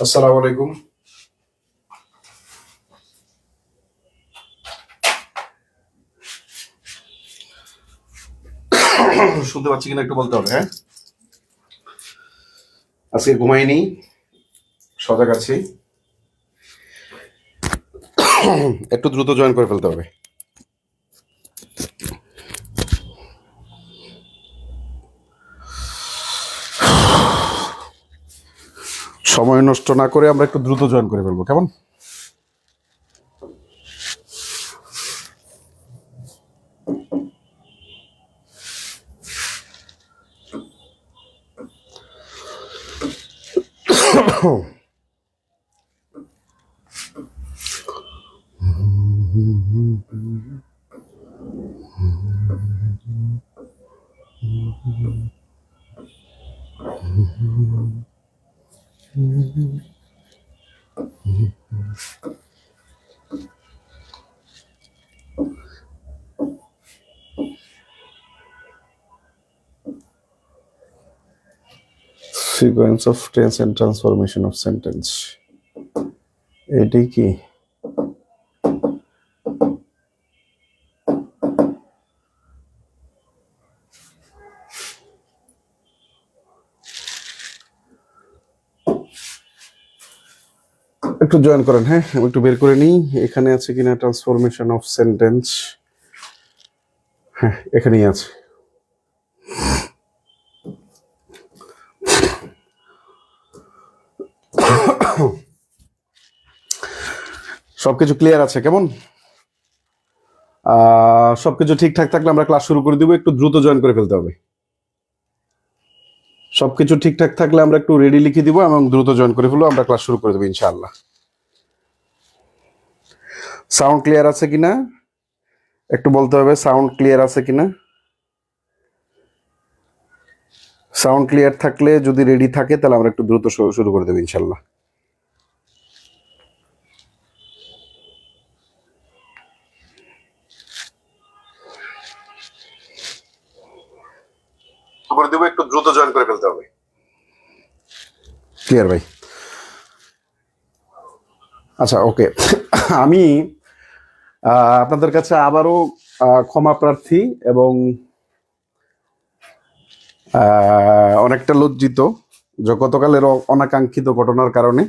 আসসালামু আলাইকুম। শুনতে পাচ্ছি কিনা একটু বলতে হবে, হ্যাঁ? আজকে ঘুমাইনি, সজাগ আছি। একটু দ্রুত জয়েন করে ফেলতে হবে। সময় নষ্ট না করে আমরা একটু দ্রুত জয়েন করে ফেলবো, কেমন? Sequence of tense and transformation of sentence, এটাই কি? একটু জয়েন করেন, হ্যাঁ? আমি একটু বের করে নিই এখানে আছে কিনা ট্রান্সফরমেশন অফ সেন্টেন্স। হ্যাঁ, এখানেই আছে। সবকিছু ক্লিয়ার আছে, কেমন? সবকিছু ঠিকঠাক থাকলে আমরা ক্লাস শুরু করে দিব। একটু দ্রুত জয়েন করে ফেলতে হবে। সবকিছু ঠিকঠাক থাকলে আমরা একটু রেডি লিখে দিব এবং দ্রুত জয়েন করে ফেলবো, আমরা ক্লাস শুরু করে দেবো ইনশাআল্লাহ। সাউন্ড ক্লিয়ার আছে কিনা একটু বলতে হবে। সাউন্ড ক্লিয়ার আছে কিনা? সাউন্ড ক্লিয়ার থাকলে, যদি রেডি থাকে, তাহলে আমরা একটু দ্রুত শুরু করে দেবো ইনশাআল্লাহ। করে দেবো, একটু দ্রুত জয়েন করে ফেলতে হবে। ক্লিয়ার ভাই? আচ্ছা, ওকে। আমি আপনাদের কাছে আবারও ক্ষমা প্রার্থী এবং অনেকটা লজ্জিত যে গতকালের অনাকাঙ্ক্ষিত ঘটনার কারণে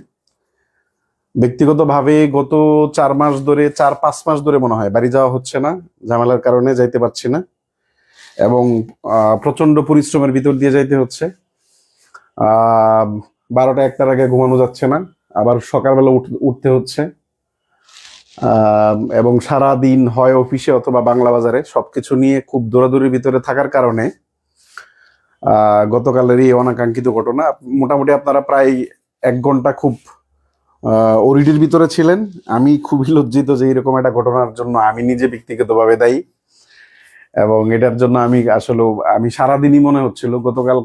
ব্যক্তিগতভাবে গত 4-5 মাস ধরে মনে হয় বাড়ি যাওয়া হচ্ছে না, ঝামেলার কারণে যাইতে পারছি না এবং প্রচন্ড পরিশ্রমের ভিতর দিয়ে যাইতে হচ্ছে। 12টা-1টার আগে ঘুমানো যাচ্ছে না, আবার সকালবেলা উঠতে হচ্ছে এবং সারা দিন হয় অফিসে অথবা বাংলা বাজারে, সবকিছু নিয়ে খুব দৌড়াদৌড়ির ভিতরে থাকার কারণে গতকালের এই অনাকাঙ্ক্ষিত ঘটনা। মোটামুটি আপনারা প্রায় 1 ঘন্টা খুব ওরিডির ভিতরে ছিলেন। আমি খুবই লজ্জিত যে এরকম একটা ঘটনার জন্য আমি নিজে ব্যক্তিগতভাবে দায়ী এবং এটার জন্য আমি সারাদিনই মনে হচ্ছিল গতকাল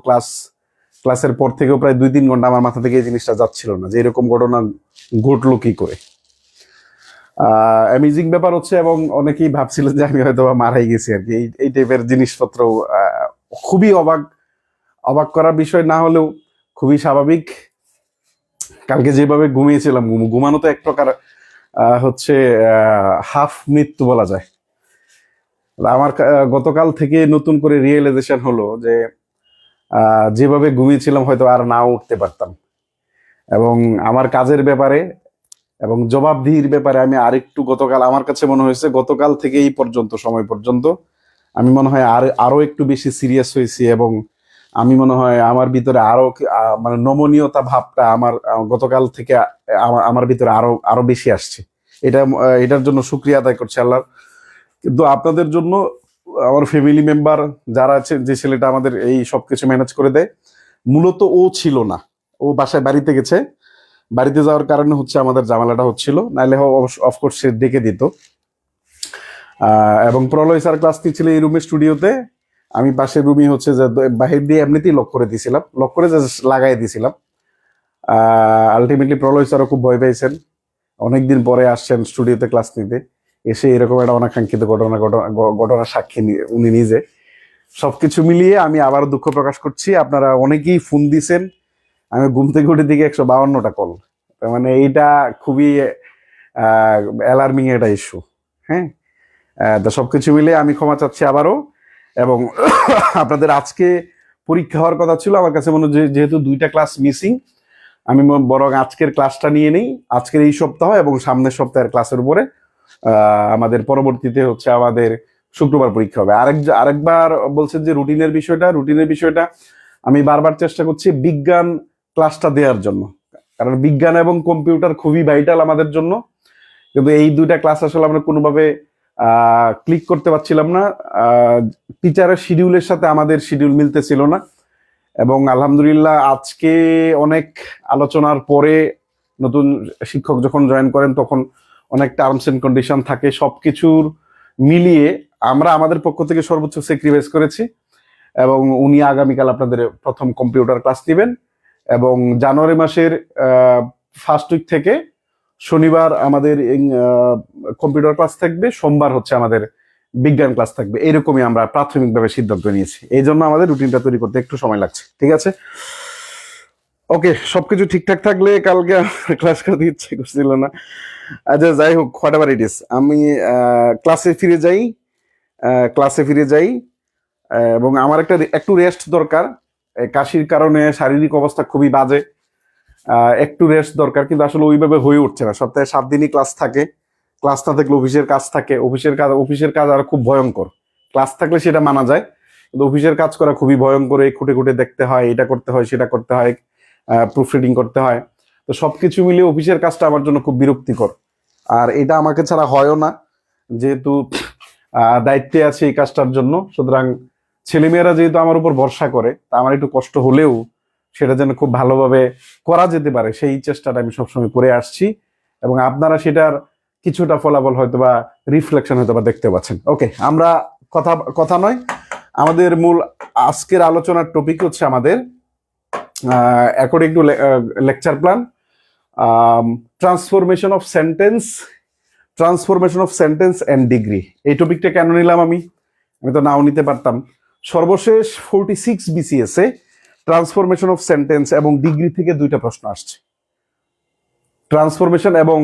ক্লাসের পর থেকেও প্রায় 2-3 ঘন্টা আমার মাথা থেকে এই জিনিসটা যাচ্ছিল না যে এরকম ঘটনা ঘটলো কি করে। অ্যামেজিং ব্যাপার হচ্ছে, এবং অনেকেই ভাবছিলেন যে আমি হয়তো মারাই গেছি আর কি। এই টাইপের জিনিসপত্র খুবই অবাক করার বিষয় না হলেও খুবই স্বাভাবিক। কালকে যেভাবে ঘুমিয়েছিলাম, ঘুমানো তো এক প্রকার হচ্ছে হাফ মৃত্যু বলা যায়। আমার গতকাল থেকে নতুন করে রিয়েলাইজেশন হলো যে যেভাবে ঘুমিয়েছিলাম হয়তো আর নাও উঠতে পারতাম, এবং আমার কাজের ব্যাপারে এবং জবাবদিহির ব্যাপারে আমি আরেকটু গতকাল আমার কাছে মনে হয়েছে গতকাল থেকে এই পর্যন্ত সময় পর্যন্ত আমি মনে হয় আরো একটু বেশি সিরিয়াস হয়েছি, এবং আমি মনে হয় আমার ভিতরে আরো মানে নমনীয়তা ভাবটা আমার গতকাল থেকে আমার ভিতরে আরো বেশি আসছে। এটার জন্য শুকরিয়া আদায় করছি আল্লাহর। কিন্তু আপনাদের জন্য, আমার ফ্যামিলি মেম্বার যারা আছে, যে ছেলেটা আমাদের এই সবকিছু ম্যানেজ করে দেয়, মূলত ও ছিল না, ও বাসায় বাড়িতে গেছে। বাড়িতে যাওয়ার কারণে হচ্ছে আমাদের ঝামেলাটা হচ্ছিল, নাহলে অফকোর্স সে ডেকে দিত। এবং প্রলয় স্যার ক্লাস নিচ্ছিল এই রুমে, স্টুডিওতে। আমি পাশের রুমই হচ্ছে যে বাহির দিয়ে এমনিতেই লক করে দিয়েছিলাম, লক করে লাগাই দিয়েছিলাম। আলটিমেটলি প্রলয় স্যারও খুব ভয় পেয়েছেন, অনেকদিন পরে আসছেন স্টুডিওতে ক্লাস নিতে, এসে এরকম একটা অনাকাঙ্ক্ষিত ঘটনা সাক্ষী উনি নিজে। সবকিছু মিলিয়ে আমি আবার দুঃখ প্রকাশ করছি। আপনারা অনেকেই ফোন দিছেন, আমি ঘুম থেকে উঠে দিকে 152টা কল, তার মানে এইটা খুবই অ্যালার্মিং একটা ইস্যু। হ্যাঁ, তো সবকিছু মিলে আমি ক্ষমা চাচ্ছি আবারও। এবং আপনাদের আজকে পরীক্ষা হওয়ার কথা ছিল, আমার কাছে মনে হয় যেহেতু 2টা ক্লাস মিসিং, আমি বরং আজকের ক্লাসটা নিয়ে নেই, আজকের এই সপ্তাহ এবং সামনের সপ্তাহের ক্লাসের উপরে আমাদের পরবর্তীতে হচ্ছে আমাদের শুক্রবার পরীক্ষা হবে। আরেকবার বলছেন যে রুটিনের বিষয়টা আমি বারবার চেষ্টা করছি বিজ্ঞান ক্লাসটা দেওয়ার জন্য, কারণ বিজ্ঞান এবং কম্পিউটার খুবই ভাইটাল আমাদের জন্য। কিন্তু এই 2টা ক্লাস আসলে আমরা কোনোভাবে ক্লিক করতে পারছিলাম না, টিচারের শিডিউলের সাথে আমাদের শিডিউল মিলতেছিল না। এবং আলহামদুলিল্লাহ আজকে অনেক আলোচনার পরে নতুন শিক্ষক যখন জয়েন করেন তখন অনেক টার্মস এন্ড কন্ডিশন থাকে, সবকিছুর মিলিয়ে আমরা আমাদের পক্ষ থেকে সর্বোচ্চ স্যাক্রিফাইস করেছি। এবং উনি আগামীকাল আপনাদের প্রথম কম্পিউটার ক্লাস দিবেন, এবং জানুয়ারি মাসের ফার্স্ট উইক থেকে শনিবার আমাদের কম্পিউটার ক্লাস থাকবে, সোমবার হচ্ছে আমাদের বিজ্ঞান ক্লাস থাকবে। এরকমই আমরা প্রাথমিকভাবে সিদ্ধান্ত নিয়েছি। এই জন্য আমাদের রুটিনটা তৈরি করতে একটু সময় লাগছে। ঠিক আছে, ওকে, সবকিছু ঠিকঠাক থাকলে কালকে ক্লাস করতে ইচ্ছে করছিল না। আচ্ছা, যাই হোক, হোয়াট এভার ইট ইজ, আমি ক্লাসে ফিরে যাই। এবং আমার একটু রেস্ট দরকার, কাশির কারণে শারীরিক অবস্থা খুবই বাজে, একটু রেস্ট দরকার। কিন্তু আসলে ওইভাবে হয়ে উঠছে না, সপ্তাহে 7 দিনই ক্লাস থাকে, ক্লাস না থাকলে অফিসের কাজ থাকে, অফিসের কাজ আর খুব ভয়ঙ্কর। ক্লাস থাকলে সেটা মানা যায়, কিন্তু অফিসের কাজ করা খুবই ভয়ঙ্কর, খুঁটে খুঁটে দেখতে হয়, এটা করতে হয়, সেটা করতে হয়, প্রুফ রিডিং করতে হয়। তো সবকিছু মিলিয়ে অফিসের কাজটা আমার জন্য খুব বিরক্তিকর, আর এটা আমাকে ছাড়া হয়ও না, যেহেতু দায়িত্বে আছে এই কাজটার জন্য। সুতরাং ছেলেমেয়েরা যেহেতু আমার উপর ভরসা করে, তা আমার একটু কষ্ট হলেও সেটা যেন খুব ভালোভাবে করা যেতে পারে সেই চেষ্টাটা আমি সবসময় করে আসছি, এবং আপনারা সেটার কিছুটা ফলাফল হয়তো বা রিফ্লেকশন হয়তো বা দেখতে পাচ্ছেন। ওকে, আমরা কথা নয়, আমাদের মূল আজকের আলোচনার টপিক হচ্ছে আমাদের according to lecture plan transformation of sentence and degree. এই টপিকটা কেন নিলাম আমি তো নাও নিতে পারতাম। সর্বশেষ 46 BCS A transformation of sentence এবং ডিগ্রি থেকে 2টা প্রশ্ন আসছে, ট্রান্সফরমেশন, এবং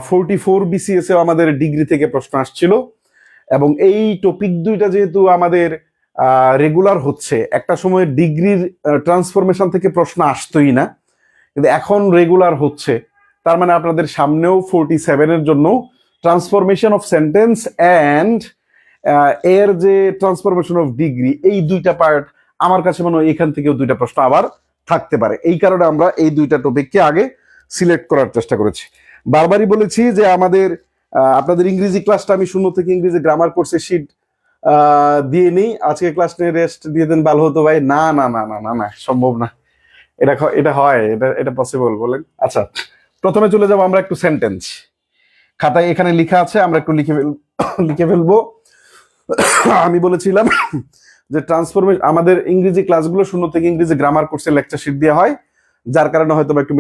44 BCS এ আমাদের ডিগ্রি থেকে প্রশ্ন আসছিল। এবং এই টপিক 2টা যেহেতু আমাদের রেগুলার হচ্ছে, একটা সময় ডিগ্রির ট্রান্সফরমেশন থেকে প্রশ্ন আসতোই না, কিন্তু এখন রেগুলার হচ্ছে, তার মানে আপনাদের সামনেও 47 এর জন্য ট্রান্সফরমেশন অফ সেন্টেন্স অ্যান্ড এর যে ট্রান্সফরমেশন অফ ডিগ্রি, এই 2টা পার্ট আমার কাছে মনে হয় এখান থেকেও 2টা প্রশ্ন আবার থাকতে পারে। এই কারণে আমরা এই 2টা টপিককে আগে সিলেক্ট করার চেষ্টা করেছি। বারবারই বলেছি যে আমাদের আপনাদের ইংরেজি ক্লাসটা আমি 0 থেকে ইংরেজি গ্রামার কোর্সে শিট দিয়ে নিই, আজকে ক্লাস নিয়ে রেস্ট দিয়ে দেন ভালো হতো ভাই। না না না না না না, সম্ভব না, এটা হয়, এটা পসিবল বলেন? আচ্ছা, প্রথমে চলে যাবো আমরা একটু সেন্টেন্স। খাতায় এখানে লেখা আছে, আমরা একটু লিখে ফেলবো। আমি বলেছিলাম যে ট্রান্সফরমেশন আমাদের ইংরেজি ক্লাসগুলো 0 থেকে ইংরেজি গ্রামার কোর্সে লেকচার শিট দেওয়া হয়, যার কারণে হয়তো একটু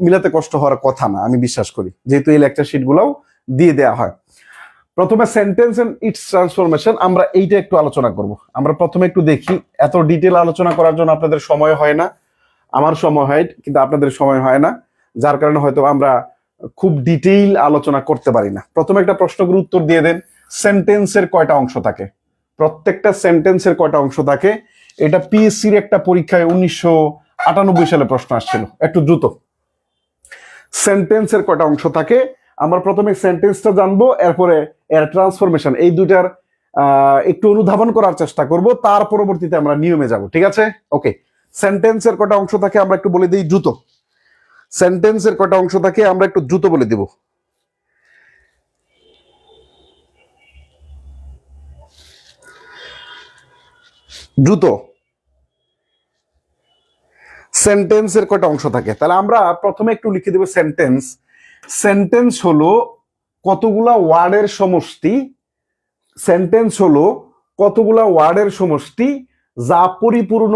মিলাতে কষ্ট হওয়ার কথা না, আমি বিশ্বাস করি, যেহেতু এই লেকচার শিট গুলাও দিয়ে দেওয়া হয়। প্রথমে সেন্টেন্স এন্ড ইটস ট্রান্সফরমেশন, আমরা এইটা একটু আলোচনা করব। আমরা প্রথমে একটু দেখি, এত ডিটেল আলোচনা করার জন্য আপনাদের সময় হয় না, আমার সময় হয় কিন্তু আপনাদের সময় হয় না, যার কারণে হয়তো আমরা খুব ডিটেইল আলোচনা করতে পারি না। প্রথমে একটা প্রশ্নগুলোর উত্তর দিয়ে দেন, সেন্টেন্সের কয়টা অংশ থাকে? প্রত্যেকটা সেন্টেন্সের কয়টা অংশ থাকে? এটা পিএসসির একটা পরীক্ষায় 1998 সালে প্রশ্ন আসছিল। একটু দ্রুত, সেন্টেন্সের কয়টা অংশ থাকে? আমরা প্রথমে সেন্টেন্সটা জানবো, এরপরে এর ট্রান্সফরমেশন, এই 2টার একটু অনুধাবন করার চেষ্টা করব, তার পরবর্তীতে আমরা নিয়মে যাব। ঠিক আছে, ওকে। সেন্টেন্সের কয়টা অংশ থাকে আমরা একটু বলে দিই দ্রুত। সেন্টেন্সের কয়টা অংশ থাকে আমরা একটু দ্রুত বলে দিব। দ্রুত, সেন্টেন্সের কয়টা অংশ থাকে? তাহলে আমরা প্রথমে একটু লিখে দেব সেন্টেন্স। সেন্টেন্স হলো কতগুলা ওয়ার্ডের সমষ্টি। সেন্টেন্স হলো কতগুলা ওয়ার্ডের সমষ্টি যা পরিপূর্ণ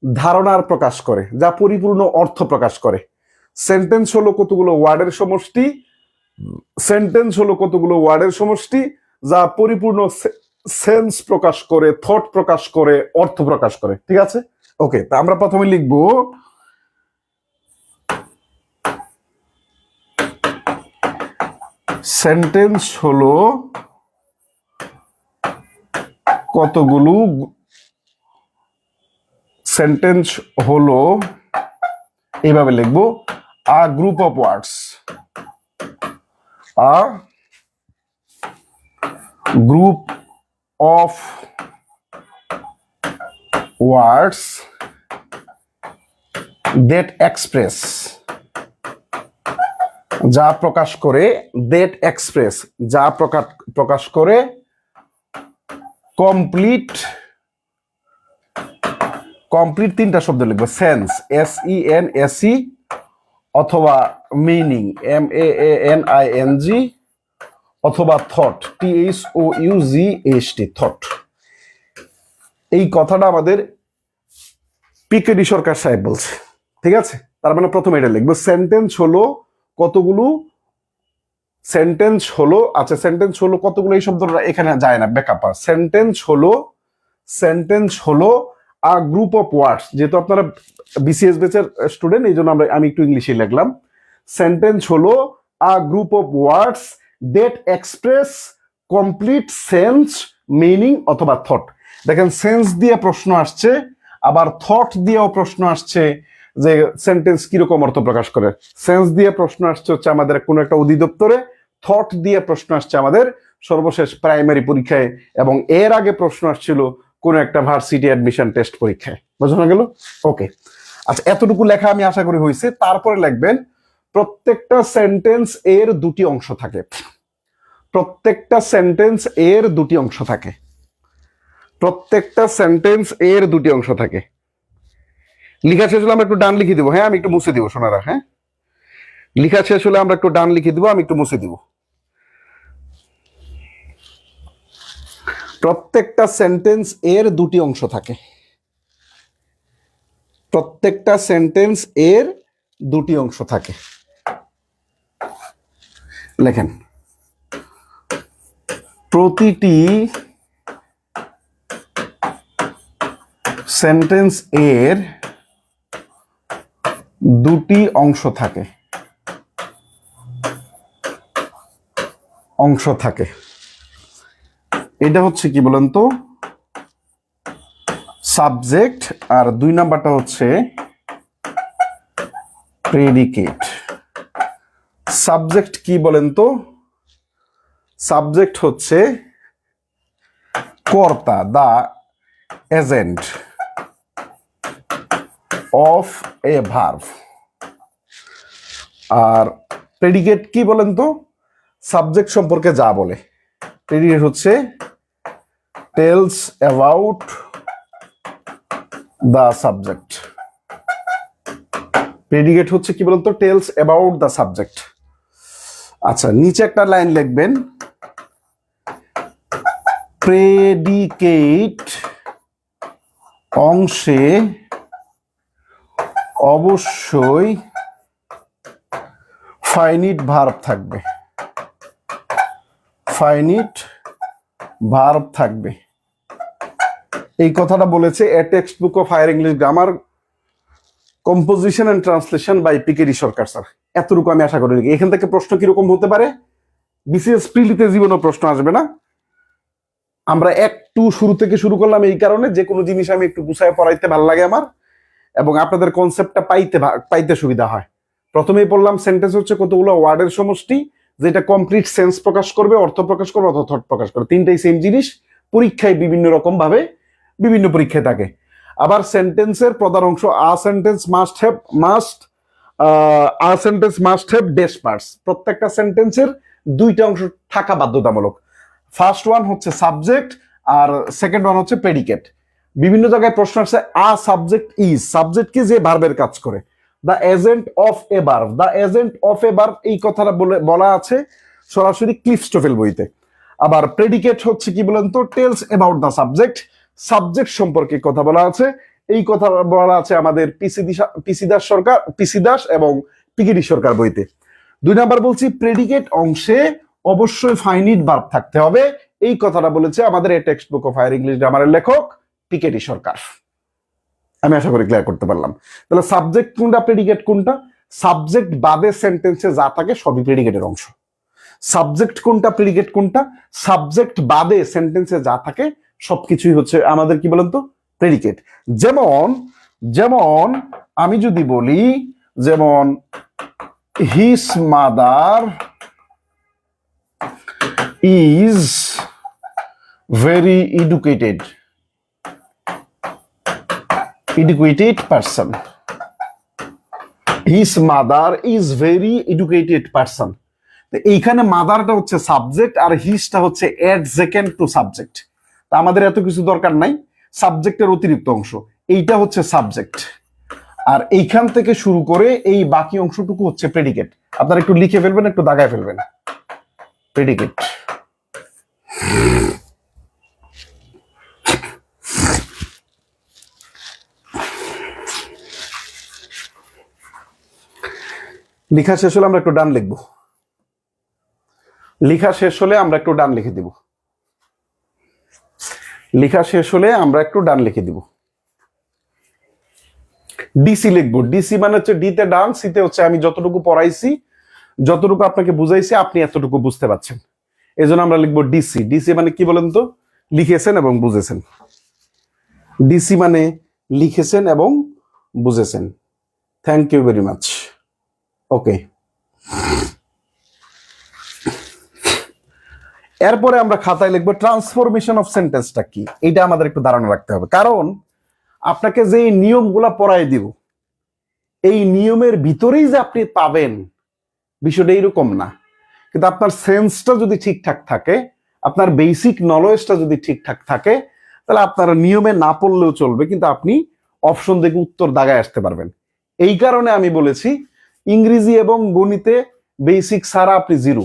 ধারণার প্রকাশ করে, যা পরিপূর্ণ অর্থ প্রকাশ করে। সেন্টেন্স হলো কতগুলো ওয়ার্ডের সমষ্টি, সেন্টেন্স হলো কতগুলো ওয়ার্ডের সমষ্টি যা পরিপূর্ণ সেন্স প্রকাশ করে, থট প্রকাশ করে, অর্থ প্রকাশ করে। ঠিক আছে, ওকে। তা আমরা প্রথমে লিখবো সেন্টেন্স হলো কতগুলো, সেন্টেন্স হলো এইভাবে লিখবো, a group of words, a group of words that express, যা প্রকাশ করে, দ্যাট এক্সপ্রেস যা প্রকাশ করে, কমপ্লিট, কমপ্লিট তিনটা শব্দ লিখবো, সেন্স SENSE, অথবা মিনিং MAANING, অথবা থট THOUGHT, থট। এই কথাটা আমাদের পিকেডি সরকার সাহেব বলছে, ঠিক আছে? তার মানে প্রথমে এটা লিখবো, সেন্টেন্স হলো কতগুলো, সেন্টেন্স হলো, আচ্ছা সেন্টেন্স হলো কতগুলো, এই শব্দটা এখানে যায় না, ব্যাকআপ। সেন্টেন্স হলো আ গ্রুপ অফ ওয়ার্ডস, যেহেতু আপনারা BCS ব্যাচের স্টুডেন্ট, এই জন্য আমি একটু ইংলিশে লিখলাম। সেন্টেন্স হলো a group of words that express complete sense, meaning অথবা থট। দেখেন সেন্স দিয়ে প্রশ্ন আসছে, আবার থট দিয়েও প্রশ্ন আসছে যে সেন্টেন্স কিরকম অর্থ প্রকাশ করে। সেন্স দিয়ে প্রশ্ন আসছে হচ্ছে আমাদের কোনো একটা অধিদপ্তরে, থট দিয়ে প্রশ্ন আসছে আমাদের সর্বশেষ প্রাইমারি পরীক্ষায়, এবং এর আগে প্রশ্ন আসছিল কোন একটা ভার্সিটি অ্যাডমিশন টেস্ট পরীক্ষায়। বোঝানো গেল? ওকে, আচ্ছা এতটুকু লেখা আমি আশা করি হয়েছে। তারপরে লিখবেন, প্রত্যেকটা সেন্টেন্স এর দুটি অংশ থাকে, প্রত্যেকটা সেন্টেন্স এর দুটি অংশ থাকে, প্রত্যেকটা সেন্টেন্স এর দুটি অংশ থাকে। লিখা শেষ হলে আমরা একটু ডান লিখে দিব, হ্যাঁ আমি একটু মুছে দিব সোনারা, হ্যাঁ লিখা শেষ হলে আমরা একটু ডান লিখে দিব, আমি একটু মুছে দিব। প্রত্যেকটা সেন্টেন্স এর দুটি অংশ থাকে, প্রত্যেকটা সেন্টেন্স এর দুটি অংশ থাকে। লেখেন, প্রতিটি সেন্টেন্স এর দুটি অংশ থাকে, অংশ থাকে। এটা হচ্ছে কি বলেন তো, সাবজেক্ট, আর দুই নাম্বারটা হচ্ছে প্রেডিকেট। সাবজেক্ট কি বলেন তো? সাবজেক্ট হচ্ছে কর্তা, the agent of a verb. আর প্রেডিকেট কি বলেন তো? সাবজেক্ট সম্পর্কে যা বলে। প্রেডিকেট হচ্ছে tells about the subject. Predicate হচ্ছে কি বলেন তো? Tells about the subject. আচ্ছা নিচে একটা লাইন লিখবেন, প্রেডিকেট অংশে অবশ্যই ফাইনিট ভার্ব থাকবে, ফাইনিট ভার্ব থাকবে। এই কথাটা বলেছে a text book of higher English grammar, composition and translation by PKD Sarkar sir. এতটুকু আমি আশা করি। এখান থেকে প্রশ্ন কিরকম হতে পারে? বিসিএস প্রিলিতে জীবনও প্রশ্ন আসবে না। আমরা একটু শুরু থেকে শুরু করলাম এই কারণে, যে কোনো জিনিস আমি একটু গুছায় পড়াইতে ভালো লাগে আমার, এবং আপনাদের কনসেপ্টটা পাইতে সুবিধা হয়। প্রথমেই বললাম সেন্টেন্স হচ্ছে কতগুলো ওয়ার্ডের সমষ্টি, যেটা কমপ্লিট সেন্স প্রকাশ করবে, অর্থ প্রকাশ করবে অথবা থট প্রকাশ করবে। তিনটাই সেম জিনিস, পরীক্ষায় বিভিন্ন রকম ভাবে বিভিন্ন পরীক্ষায় থাকে। আবার সেন্টেন্সের প্রধান অংশ, a sentence must have dash parts. প্রত্যেকটা সেন্টেন্সের দুইটা অংশ থাকা বাধ্যতামূলক। ফার্স্ট ওয়ান হচ্ছে সাবজেক্ট, আর সেকেন্ড ওয়ান হচ্ছে প্রেডিকেট। বিভিন্ন জায়গায় প্রশ্ন আসছে, আ সাবজেক্ট ইজ, সাবজেক্ট কি? যে ভার্বের কাজ করে। The agent of a verb, the agent of a verb এই কথাটা বলা আছে সরাসরি ক্লিফস্টোফেল বইতে। আবার প্রেডিকেট হচ্ছে কি বলেন তো? Tells about the subject, subject সম্পর্কে কথা বলা আছে। এই কথা বলা আছে আমাদের পিসি দাস এবং পিকেডি সরকার বইতে। দুই নাম্বার বলছি, প্রেডিকেট অংশে অবশ্যই ফাইনিট ভার্ব থাকতে হবে। এই কথাটা বলেছে আমাদের এই text book of higher English গ্রামারের লেখক পিকেডি সরকার। আমি আশা করি ক্লিয়ার করতে পারলাম। তাহলে সাবজেক্ট কোনটা, প্রেডিকেট কোনটা? সাবজেক্ট বাদে সেন্টেন্সে যা থাকে সবই প্রেডিকেটের অংশ। সাবজেক্ট কোনটা, প্রেডিকেট কোনটা? সাবজেক্ট বাদে সেন্টেন্সে যা থাকে সবকিছুই হচ্ছে আমাদের কি বলেন তো, প্রেডিকেট। যেমন যেমন আমি যদি বলি, যেমন his mother is very educated person. His mother is very educated person. এইখানে মাদারটা হচ্ছে সাবজেক্ট আর হিসটা হচ্ছে অ্যাডজেকেন্ট টু সাবজেক্ট। তা আমাদের এত কিছু দরকার নাই, সাবজেক্টের অতিরিক্ত অংশ এইটা হচ্ছে সাবজেক্ট, আর এইখান থেকে শুরু করে এই বাকি অংশটুকু হচ্ছে প্রেডিকেট। আপনারা একটু লিখে ফেলবেন, একটু দাগায় ফেলবেন। প্রেডিকেট লেখা শেষ হলে আমরা একটু ডান লিখবো। লেখা শেষ হলে আমরা একটু ডান লিখে দিব। লেখা শেষ হলে আমরা একটু ডান লিখে দিব। ডিসি লিখবো। ডিসি মানে হচ্ছে ডিতে ডান, সিতে হচ্ছে আমি যতটুকু পড়াইছি, যতটুকু আপনাকে বুঝাইছি আপনি এতটুকু বুঝতে পারছেন, এই জন্য আমরা লিখবো ডিসি। ডিসি মানে কি বলেন তো? লিখেছেন এবং বুঝেছেন। ডিসি মানে লিখেছেন এবং বুঝেছেন। Thank you very much. Okay, এরপরে আমরা খাতায় লিখবো ট্রান্সফরমেশন অফ সেন্টেন্সটা কি, এটা আমাদের একটু ধারণা রাখতে হবে। কারণ আপনাকে যে নিয়মগুলা পড়াই দিব, এই নিয়মের ভিতরেই যে আপনি পাবেন বিষয়টা এইরকম না। কিন্তু আপনার সেন্সটা যদি ঠিকঠাক থাকে, আপনার বেসিক নলেজটা যদি ঠিকঠাক থাকে, তাহলে আপনার নিয়মে না পড়লেও চলবে, কিন্তু আপনি অপশন দেখে উত্তর দাগায় আসতে পারবেন। এই কারণে আমি বলেছি ইংরেজি এবং গণিতে বেসিক ছাড়া আপনি জিরো।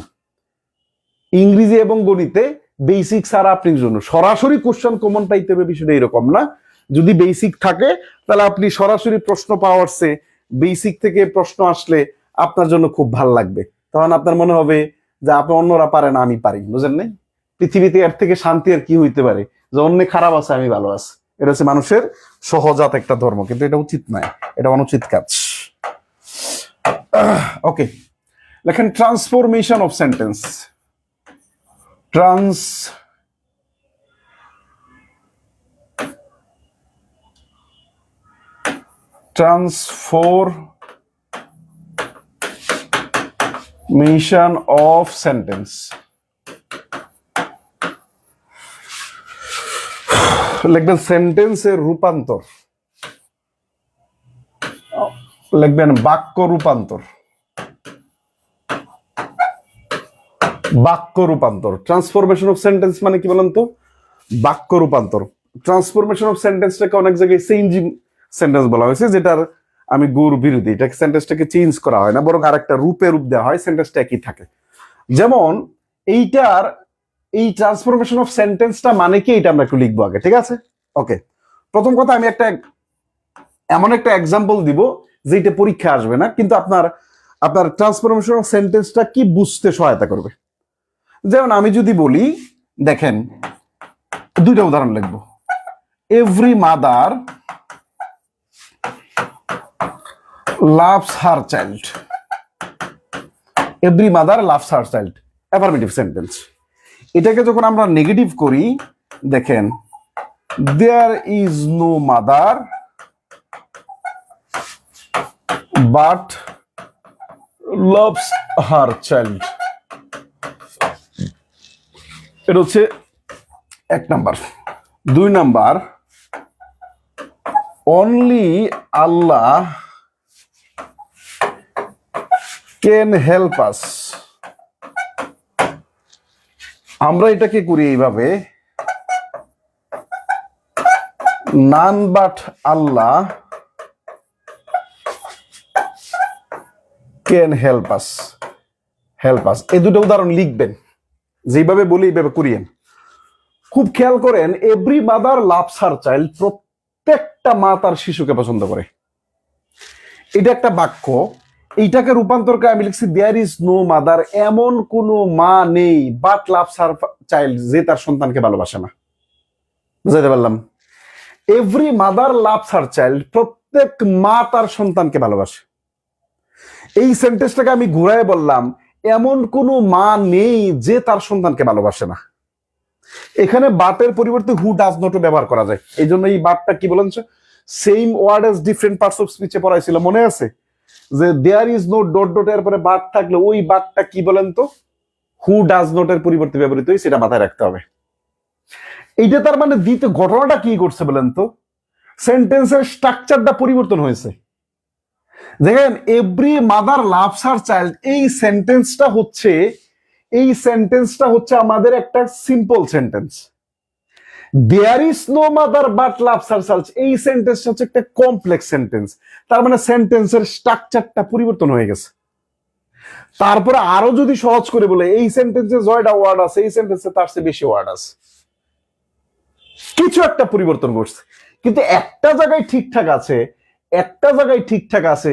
ইংরেজি এবং গণিতে বেসিক ছাড়া আপনি জন্য সরাসরি কোশ্চেন কমন পাইতে হবে, বিষয়টা এরকম না। যদি বেসিক থাকে তাহলে আপনি সরাসরি প্রশ্ন পাওয়ার চেয়ে বেসিক থেকে প্রশ্ন আসলে আপনার জন্য খুব ভালো লাগবে। তখন আপনার মনে হবে যে আপনি অন্যরা পারে না আমি পারি। বুঝেন নাই? পৃথিবীতে এর থেকে শান্তি আর কি হইতে পারে যে অন্য খারাপ আছে আমি ভালো আছি। এটা হচ্ছে মানুষের সহজাত একটা ধর্ম, কিন্তু এটা উচিত নয়, এটা অনুচিত কাজ। ওকে, লেখেন transformation of sentence. Transformation of sentence. লিখবেন সেন্টেন্সের রূপান্তর, লিখবেন বাক্য রূপান্তর। বাক্য রূপান্তর, ট্রান্সফরমেশন অফ সেন্টেন্স মানে কি বলেন তো? বাক্য রূপান্তর। ট্রান্সফরমেশন অফ সেন্টেন্সটাকে অনেক জায়গায় চেঞ্জিং সেন্টেন্স বলা হয়েছে, যেটার আমি গুর বিরোধী। এটা সেন্টেন্সটাকে চেঞ্জ করা হয় না, বরং আরেকটা রূপে রূপ দেওয়া হয়, সেন্টেন্সটা একই থাকে। যেমন এইটার এই ট্রান্সফরমেশন অফ সেন্টেন্সটা মানে কি, এটা আমরা একটু লিখবো আগে, ঠিক আছে? ওকে, প্রথম কথা আমি একটা এমন একটা এক্সাম্পল দিব যেটা পরীক্ষা আসবে না, কিন্তু আপনার ট্রান্সফরমেশন অফ সেন্টেন্সটা কি বুঝতে সহায়তা করবে। যেমন আমি যদি বলি, দেখেন দুইটা উদাহরণ লিখবো। Every mother loves her child. Every mother loves her child, affirmative sentence. এটাকে যখন আমরা নেগেটিভ করি, দেখেন there is no mother but loves her child. এটা হচ্ছে এক নাম্বার। দুই number, only Allah can help us. আমরা এটাকে করি এইভাবে, none but Allah can help us. এই দুটো উদাহরণ লিখবেন, যেভাবে বলি এইভাবে করিয়েন। খুব খেয়াল করেন, every mother loves her child, প্রত্যেকটা মা তার শিশুকে পছন্দ করে। এটা একটা বাক্য। এইটাকে রূপান্তর করে আমি লিখছি দেয়ার ইজ নো মাদার, এমন কোনো মা নেই বাট লাভস হার চাইল্ড, যে তার সন্তানকে ভালোবাসে না। বুঝাইতে পারলাম? Every mother loves her child, প্রত্যেক মা তার সন্তানকে ভালোবাসে। এই সেন্টেন্সটাকে আমি ঘুরায় বললাম, এমন কোনো মা নেই যে তার সন্তানকে ভালোবাসে না। এখানে বাটের পরিবর্তে হু ডাজ নট ব্যবহার করা যায়। এই জন্য এই বাটটা কি বলেন, same word as different parts of স্পিচে পড়াইছিল, মনে আছে যে there is no dot dot এর পরে বাট থাকলে ওই বাটটা কি বলেন তো, হু ডাজ নট এর পরিবর্তে ব্যবহৃত হয়, সেটা মাথায় রাখতে হবে। এইটা তার মানে দিতে ঘটনাটা কি করছে বলেন তো, সেন্টেন্সের স্ট্রাকচারটা পরিবর্তন হয়েছে। দেখেন every mother loves her child, এই সেন্টেন্সটা হচ্ছে আমাদের একটা simple sentence. There is no mother but loves her child, এই সেন্টেন্সটা হচ্ছে একটা কমপ্লেক্স সেন্টেন্স। তার মানে সেন্টেন্সের স্ট্রাকচারটা পরিবর্তন হয়ে গেছে। তারপরে আরো যদি সহজ করে বলে, এই সেন্টেন্সে জয়টা ওয়ার্ড আছে, এই সেন্টেন্সে তার চেয়ে বেশি ওয়ার্ড আছে, কিছু একটা পরিবর্তন করছে। কিন্তু একটা জায়গায় ঠিকঠাক আছে,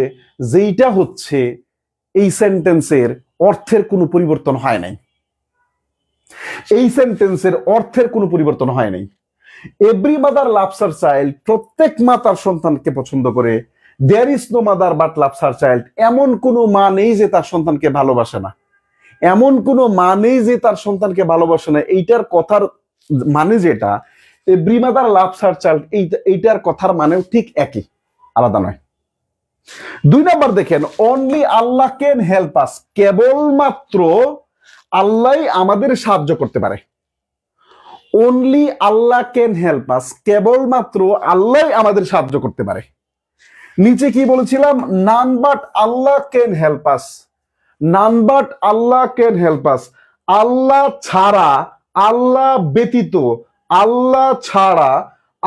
যেইটা হচ্ছে এই সেন্টেন্সের অর্থের কোনো পরিবর্তন হয় নাই। Every mother loves her child, প্রত্যেক মা তার সন্তানকে পছন্দ করে। There is no mother but loves her child, এমন কোনো মা নেই যে তার সন্তানকে ভালোবাসে না। এইটার কথার মানে যেটা, every mother loves her child, এইটার কথার মানেও ঠিক একই, আলাদা নয়। 2 নাম্বার দেখেন, only Allah can help us, কেবলমাত্র আল্লাহ আমাদের সাহায্য করতে পারে। Only Allah can help us, কেবলমাত্র আল্লাহ আমাদের সাহায্য করতে পারে। নিচে কি বলেছিলাম, none but Allah can help us, আল্লাহ ছাড়া,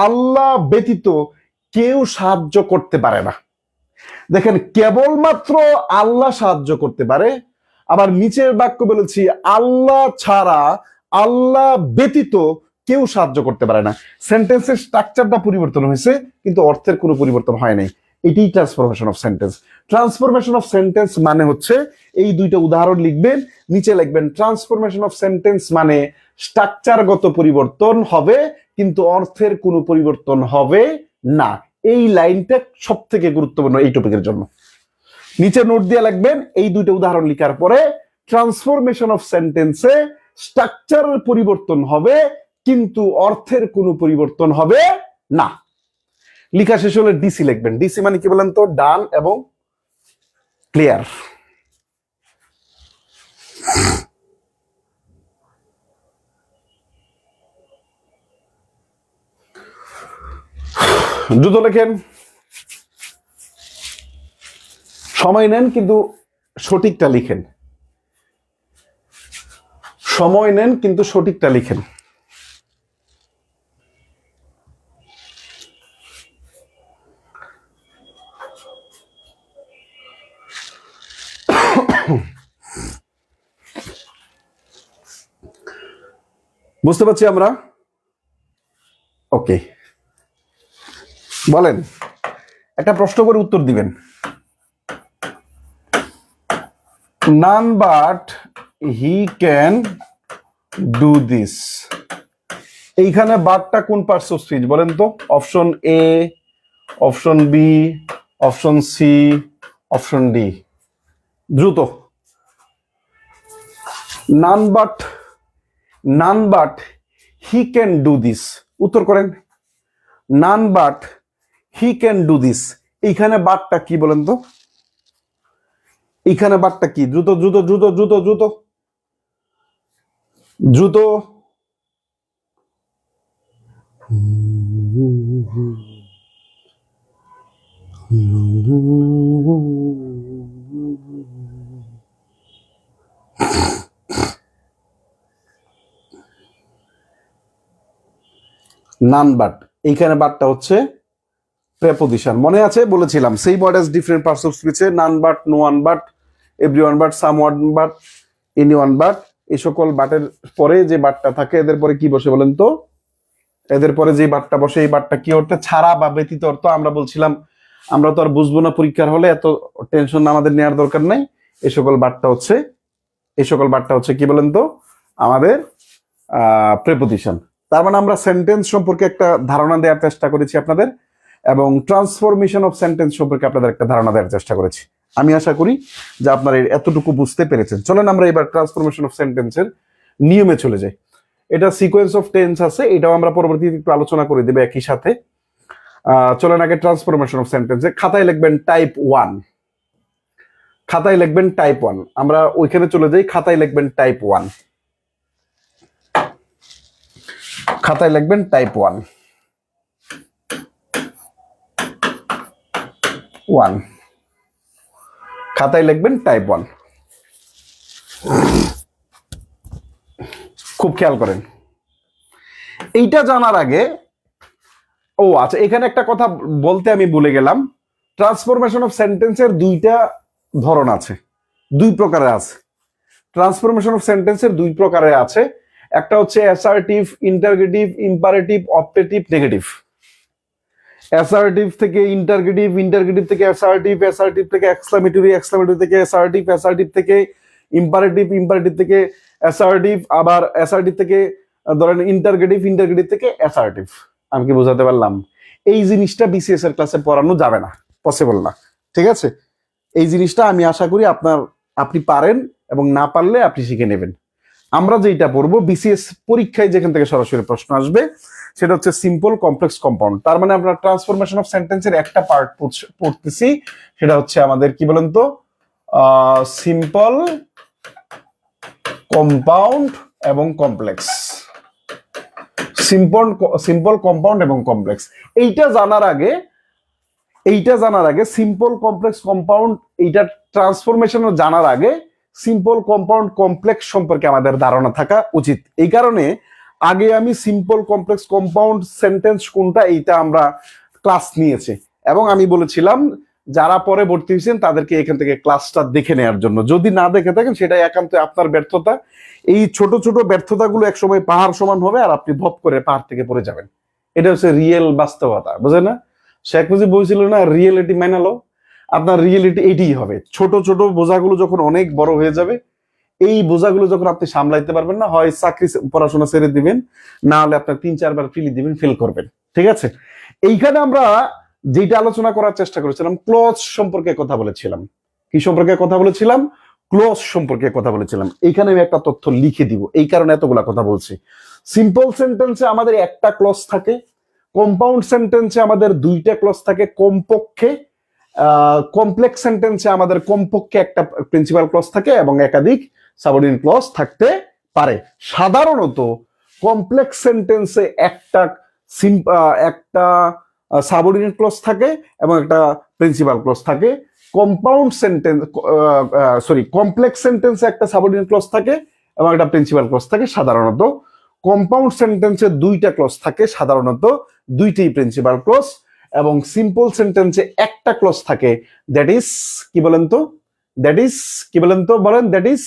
আল্লাহ ব্যতীত কেউ সাহায্য করতে পারে না। দেখেন কেবলমাত্র আল্লাহ সাহায্য করতে পারে, আবার নিচের বাক্য বলেছি আল্লাহ ছাড়া, আল্লাহ ব্যতীত কেউ সাহায্য করতে পারে না। সেন্টেন্সের স্ট্রাকচারটা পরিবর্তন হয়েছে, কিন্তু অর্থের কোনো পরিবর্তন হয় নাই। এটি ট্রান্সফরমেশন অফ সেন্টেন্স মানে হচ্ছে, এই 2টা উদাহরণ লিখবেন, নিচে লিখবেন ট্রান্সফরমেশন অফ সেন্টেন্স মানে স্ট্রাকচারগত পরিবর্তন হবে, কিন্তু অর্থের কোনো পরিবর্তন হবে না। এই লাইনটা সব থেকে গুরুত্বপূর্ণ এই টপিকের জন্য। নিচে নোট দিয়ে লিখবেন, এই 2টা উদাহরণ লেখার পরে ট্রান্সফরমেশন অফ সেন্টেন্সে স্ট্রাকচারের পরিবর্তন হবে, কিন্তু অর্থের কোনো পরিবর্তন হবে না। লেখা শেষ হলে ডিসি লিখবেন। ডিসি মানে কি বলেন তো, ডান এবং ক্লিয়ার। দ্রুত লেখেন, সময় নেন কিন্তু সঠিকটা লিখেন, বুঝতে পারছি আমরা? ওকে, বলেন, একটা প্রশ্ন করে উত্তর দিবেন। None but he can do this, এইখানে বাটটা কোন পার্টস অফ স্পিচ বলেন তো? Option A, option B, option C, option D. দ্রুত। None but he can do this, উত্তর করেন। None but he can do this, এইখানে বাটটা কি বলেন তো? এইখানে বাটটা কি? দ্রুত দ্রুত দ্রুত দ্রুত দ্রুত দ্রুত। নান বাট, এইখানে বাটটা হচ্ছে প্রেপোজিশন, মনে আছে বলেছিলাম, সেই word as different parts of স্পিচে, none but, no one but, everyone but, someone but, anyone but, এই সকল বাটের পরে যে বাটটা থাকে, এদের পরে কি বসে বলেন তো? এদের পরে যে বাটটা বসে, এই বাটটা কি অর্থে? ছাড়া বা ব্যতীত অর্থ। আমরা বলছিলাম আমরা তো আর বুঝবো না পরীক্ষার হলে, এত টেনশন আমাদের নেওয়ার দরকার নাই। এই সকল বাটটা হচ্ছে কি বলেন তো? আমাদের প্রেপোজিশন। তার মানে আমরা সেন্টেন্স সম্পর্কে একটা ধারণা দেওয়ার চেষ্টা করেছি আপনাদের, এবং ট্রান্সফরমেশন অফ সেন্টেন্স সম্পর্কে আপনাদের একটা ধারণা দেওয়ার চেষ্টা করেছি। আমি আশা করি যে আপনারা এতটুকু বুঝতে পেরেছেন। চলেন আমরা এবার ট্রান্সফরমেশন অফ সেন্টেন্সের নিয়মে চলে যাই। এটা সিকোয়েন্স অফ টেন্স আছে, এটাও আমরা পরবর্তীতে একটু আলোচনা করে দেবো একই সাথে। চলেন আগে ট্রান্সফরমেশন অফ সেন্টেন্সে খাতায় লিখবেন টাইপ 1, খাতায় লিখবেন টাইপ 1। আমরা ওইখানে চলে যাই, খাতায় লিখবেন টাইপ 1, খাতায় লিখবেন টাইপ 1, খাতায় লিখবেন টাইপ 1। খুব খেয়াল করেন, এইটা জানার আগে ও আচ্ছা, এখানে একটা কথা বলতে আমি ভুলে গেলাম। ট্রান্সফরমেশন অফ সেন্টেন্সের দুইটা ধরন আছে, দুই প্রকারের আছে। ট্রান্সফরমেশন অফ সেন্টেন্সের দুই প্রকারের আছে, একটা হচ্ছে assertive, interrogative, imperative, optative, negative. Assertive থেকে ইন্টারগেটিভ, ইন্টারগেটিভ থেকে অ্যাসার্টিভ, অ্যাসার্টিভ থেকে এক্সক্লামেটরি, এক্সক্লামেটরি থেকে অ্যাসার্টিভ, অ্যাসার্টিভ থেকে ইম্পারেটিভ, ইম্পারেটিভ থেকে অ্যাসার্টিভ, আবার অ্যাসার্টিভ থেকে ধরেন ইন্টারগেটিভ, ইন্টারগেটিভ থেকে অ্যাসার্টিভ। আমি কি বোঝাতে পারলাম? এই জিনিসটা বিসিএস এর ক্লাসে পড়ানো যাবে না, পসিবল না, ঠিক আছে? এই জিনিসটা আমি আশা করি আপনি পারেন, এবং না পারলে আপনি শিখে নেবেন। আমরা যেটা পড়বো বিসিএস পরীক্ষায় যেখান থেকে সরাসরি প্রশ্ন আসবে সেটা হচ্ছে সিম্পল, কমপ্লেক্স, কম্পাউন্ড। তার মানে আমরা ট্রান্সফরমেশন অফ সেন্টেন্সের একটা পার্ট পড়তেছি, সেটা হচ্ছে আমাদের কি বলেন তো, সিম্পল, কম্পাউন্ড এবং কমপ্লেক্স। সিম্পল, কম্পাউন্ড এবং কমপ্লেক্স। এইটা জানার আগে সিম্পল, কমপ্লেক্স, কম্পাউন্ড, এইটা ট্রান্সফরমেশন জানার আগে সিম্পল, কম্পাউন্ড, কমপ্লেক্স সম্পর্কে আমাদের ধারণা থাকা উচিত। এই কারণে আগে আমি সিম্পল, কমপ্লেক্স, কম্পাউন্ড সেন্টেন্স কোনটা এইটা আমরা ক্লাস নিয়েছি, এবং আমি বলেছিলাম যারা পরে ভর্তি হয়েছেন তাদেরকে এখান থেকে ক্লাসটা দেখে নেওয়ার জন্য। যদি না দেখে থাকেন সেটা একান্ত আপনার ব্যর্থতা। এই ছোট ছোট ব্যর্থতাগুলো একসময় পাহাড় সমান হবে, আর আপনি ভপ করে পাহাড় থেকে পড়ে যাবেন। এটা হচ্ছে রিয়েল বাস্তবতা, বুঝে না? শেখ মুজিব বলছিল না, রিয়েলিটি মানালো। আপনার রিয়েলিটি এইটাই হবে। ছোট ছোট বোঝাগুলো যখন অনেক বড় হয়ে যাবে, এই বোঝাগুলো যখন আপনি সামলাইতে পারবেন না, হয় চাকরি পড়াশোনা ছেড়ে দিবেন, না হলে আপনার 3-4 বার ফেলে দিবেন, ফেল করবেন, ঠিক আছে? এইখানে আমরা যেটা আলোচনা করার চেষ্টা করেছিলাম, ক্লজ সম্পর্কে কথা বলেছিলাম। কি সম্পর্কে কথা বলেছিলাম? ক্লজ সম্পর্কে কথা বলেছিলাম। এইখানে আমি একটা তথ্য লিখে দিব, এই কারণে এতগুলা কথা বলছি। সিম্পল সেন্টেন্সে আমাদের একটা ক্লজ থাকে, কম্পাউন্ড সেন্টেন্সে আমাদের দুইটা ক্লজ থাকে কমপক্ষে, কমপ্লেক্স সেন্টেন্সে আমাদের কমপক্ষে একটা প্রিন্সিপাল ক্লজ থাকে এবং একাধিক সাবঅর্ডিনেট ক্লজ থাকতে পারে। সাধারণত কমপ্লেক্স সেন্টেন্সে একটা সাবঅর্ডিনেট ক্লজ থাকে এবং একটা প্রিন্সিপাল ক্লজ থাকে। কম্পাউন্ড সেন্টেন্স কমপ্লেক্স সেন্টেন্সে একটা সাবঅর্ডিনেট ক্লজ থাকে এবং একটা প্রিন্সিপাল ক্লজ থাকে সাধারণত। কম্পাউন্ড সেন্টেন্সে দুইটা ক্লজ থাকে, সাধারণত দুইটাই প্রিন্সিপাল ক্লজ, এবং সিম্পল সেন্টেন্সে একটা ক্লজ থাকে, দ্যাট ইজ কি বলেন তো, দ্যাট ইজ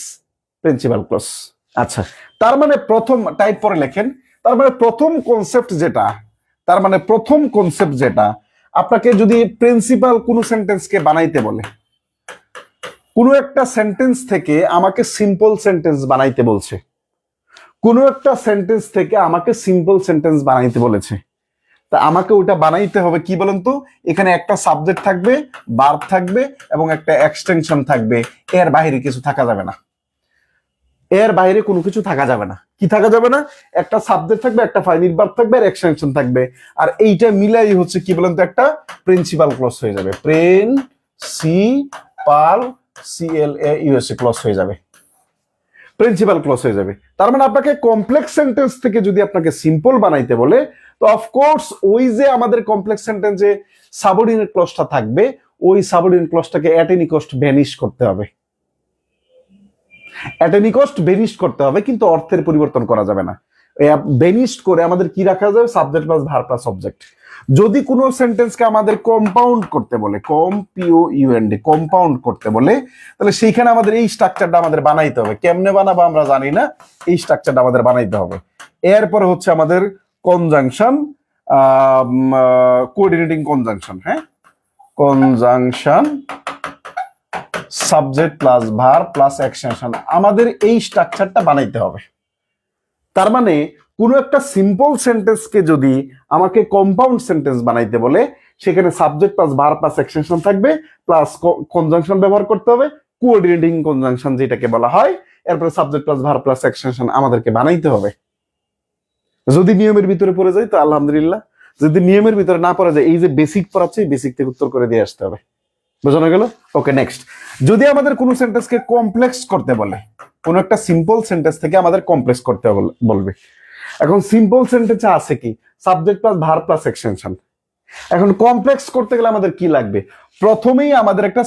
প্রিন্সিপাল ক্লজ। আচ্ছা, তার মানে প্রথম টাইপ পরে লেখেন। তার মানে প্রথম কনসেপ্ট যেটা আপনাকে যদি প্রিন্সিপাল কোন সেন্টেন্সকে বানাইতে বলে, কোন একটা সেন্টেন্স থেকে আমাকে সিম্পল সেন্টেন্স বানাইতে বলছে, কোন একটা সেন্টেন্স থেকে আমাকে সিম্পল সেন্টেন্স বানাইতে বলেছে, তা আমাকে ওটা বানাইতে হবে কি বলেন তো? এখানে একটা সাবজেক্ট থাকবে, ভার্ব থাকবে এবং একটা এক্সটেনশন থাকবে। এর বাইরে কিছু থাকা যাবে না, এর বাইরে কোনো কিছু থাকা যাবে না। কি থাকা যাবে না? একটা সাবজেক্ট থাকবে, একটা ফাইনাইট ভার্ব থাকবে, আর এক্সটেনশন থাকবে। আর এইটা মিলাই হচ্ছে কি বলেন তো একটা প্রিন্সিপাল ক্লজ হয়ে যাবে। ক্লজ হয়ে যাবে, প্রিন্সিপাল ক্লজ হয়ে যাবে। তার মানে আপনাকে কমপ্লেক্স সেন্টেন্স থেকে যদি আপনাকে সিম্পল বানাইতে বলে, তো অফকোর্স ওই যে আমাদের কমপ্লেক্স সেন্টেন্সে সাবঅর্ডিনেট ক্লজটা থাকবে, ওই সাবঅর্ডিনেট ক্লজটাকে অ্যাট এনি কস্ট ভ্যানিশ করতে হবে। অ্যাট এনি কস্ট ভ্যানিশ করতে হবে, কিন্তু অর্থের পরিবর্তন করা যাবে না। ভ্যানিশ করে আমাদের কি রাখা যাবে? Subject plus verb plus object. যদি কোনো সেন্টেন্সকে আমাদের কম্পাউন্ড করতে বলে, কম্পাউন্ড করতে বলে, তাহলে সেইখানে আমাদের এই স্ট্রাকচারটা আমাদের বানাইতে হবে। কেমনে বানাবো আমরা জানি না, এই স্ট্রাকচারটা আমাদের বানাইতে হবে। এরপরে হচ্ছে আমাদের কনজাংশন, কোঅর্ডিনেটিং কনজাংশন, হ্যাঁ, conjunction, subject plus verb plus extension, আমাদের এই স্ট্রাকচারটা বানাইতে হবে। তার মানে কোনো একটা সিম্পল সেন্টেন্সকে যদি আমাকে কম্পাউন্ড সেন্টেন্স বানাইতে বলে, সেখানে subject plus verb plus extension থাকবে, প্লাস কনজাংশন ব্যবহার করতে হবে, কোঅর্ডিনেটিং কনজাংশন যেটাকে বলা হয়। এরপরে subject plus verb plus extension আমাদেরকে বানাইতে হবে। যদি নিয়মের ভিতরে পড়ে যায় তো আলহামদুলিল্লাহ, যদি নিয়মের ভিতরে না পড়ে যায়, এই যে বেসিক পড়াচ্ছে বেসিক থেকে উত্তর করে দিয়ে আসতে হবে। বোঝানো গেল? ওকে, নেক্সট। যদি আমাদের কোনো সেন্টেন্সকে কমপ্লেক্স করতে বলে, কোন একটা সিম্পল সেন্টেন্স থেকে আমাদের কমপ্লেক্স করতে বলবে। এখন সিম্পল সেন্টেন্সে আছে কি subject plus verb plus extension. এখন কমপ্লেক্স করতে গেলে আমাদের কি লাগবে? প্রথমেই আমাদের একটা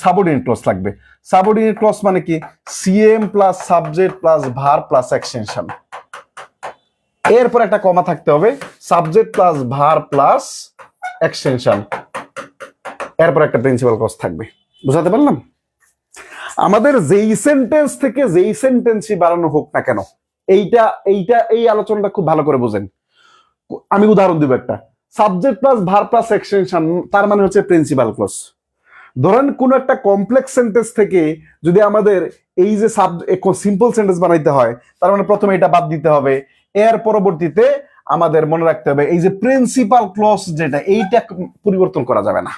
সাবঅর্ডিনেট ক্লজ লাগবে। সাবঅর্ডিনেট ক্লজ মানে কি? CM plus subject plus verb plus extension, এরপর একটা কমা থাকতে হবে, subject plus verb plus extension, এরপর একটা প্রিন্সিপাল ক্লজ থাকবে। বুঝাতে পারলাম? আমাদের যেই সেন্টেন্স থেকে যেই সেন্টেন্সই বানানো হোক না কেন, এই আলোচনাটা খুব ভালো করে বোঝেন। আমি উদাহরণ দিব একটা, subject plus verb plus extension, তার মানে হচ্ছে প্রিন্সিপাল ক্লজ। ধরেন কোন একটা কমপ্লেক্স সেন্টেন্স থেকে যদি আমাদের এই যে সিম্পল সেন্টেন্স বানাইতে হয়, তার মানে প্রথমে এটা বাদ দিতে হবে, এর পরবর্তীতে আমাদের মনে রাখতে হবে এই যে প্রিন্সিপাল ক্লজ যেটা, এইটা পরিবর্তন করা যাবে না।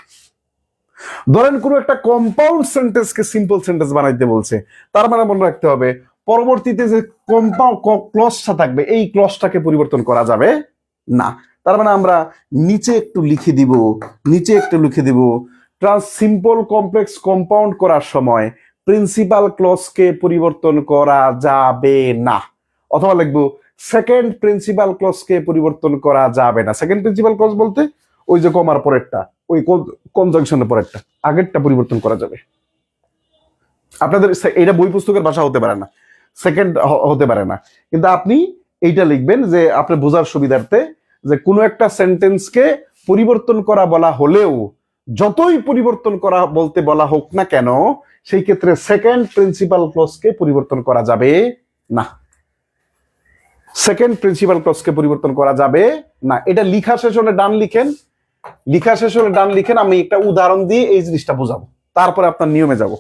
ধরেন কোন একটা কম্পাউন্ড সেন্টেন্সকে সিম্পল সেন্টেন্স বানাইতে বলছে, তার মানে মনে রাখতে হবে পরবর্তীতে যে কম্পাউন্ড ক্লজটা থাকবে এই ক্লজটাকে পরিবর্তন করা যাবে না। তার মানে আমরা নিচে একটু লিখে দিব সিম্পল কমপ্লেক্স কম্পাউন্ড করার সময় প্রিন্সিপাল ক্লজকে পরিবর্তন করা যাবে না, অথবা লিখবো সেকেন্ড প্রিন্সিপাল ক্লজকে পরিবর্তন করা যাবে না। সেকেন্ড প্রিন্সিপাল ক্লজ বলতে ওই যে কমার পরেরটা, ওই কনজাংশনের পরেরটা, আগেরটা পরিবর্তন করা যাবে। আপনাদের এটা বই পুস্তকের ভাষা হতে পারে না, সেকেন্ড হতে পারে না, কিন্তু আপনি এইটা লিখবেন যে আপনি বোঝার সুবিধার্থে, যে কোনো একটা সেন্টেন্সকে পরিবর্তন করা বলা হলেও যতই পরিবর্তন করা বলতে বলা হোক না কেন, সেই ক্ষেত্রে সেকেন্ড প্রিন্সিপাল ক্লজকে পরিবর্তন করা যাবে না। সেকেন্ড প্রিন্সিপাল ক্লজকে পরিবর্তন করা যাবে না। এটা লিখা শেষ হলে ডান লিখেন। আমি একটা উদাহরণ দিয়ে এই জিনিসটা বোঝাবো, তারপরে আপনার নিয়মে যাব।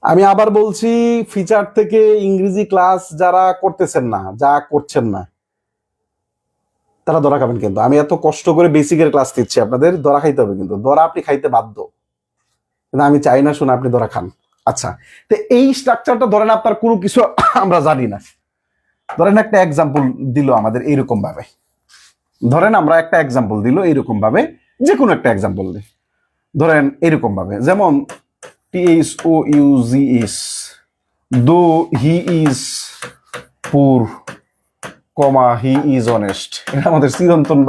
আমি আবার বলছি, ফিচার থেকে ইংরেজি ক্লাস যারা করতেছেন না, করছেন না, তারা ধরা খাবেন। কিন্তু আমি এত কষ্ট করে বেসিকের ক্লাস দিচ্ছি, আপনাদের ধরা খাইতে হবে, কিন্তু ধরা আপনি খাইতে বাধ্য, কিন্তু আমি চাই না শুনে আপনি ধরা খান। আচ্ছা, তো এই স্ট্রাকচারটা ধরেন আপনার কোনো কিছু আমরা জানি না, ধরেন একটা এক্সাম্পল দিল আমাদের এইরকম ভাবে, যে কোনো একটা এক্সাম্পল দিই, ধরেন এরকম ভাবে, যেমন THOUGH দো হি ইজ পুর, কমা হি ইজ অনেস্ট। এটা আমাদের চিরন্তন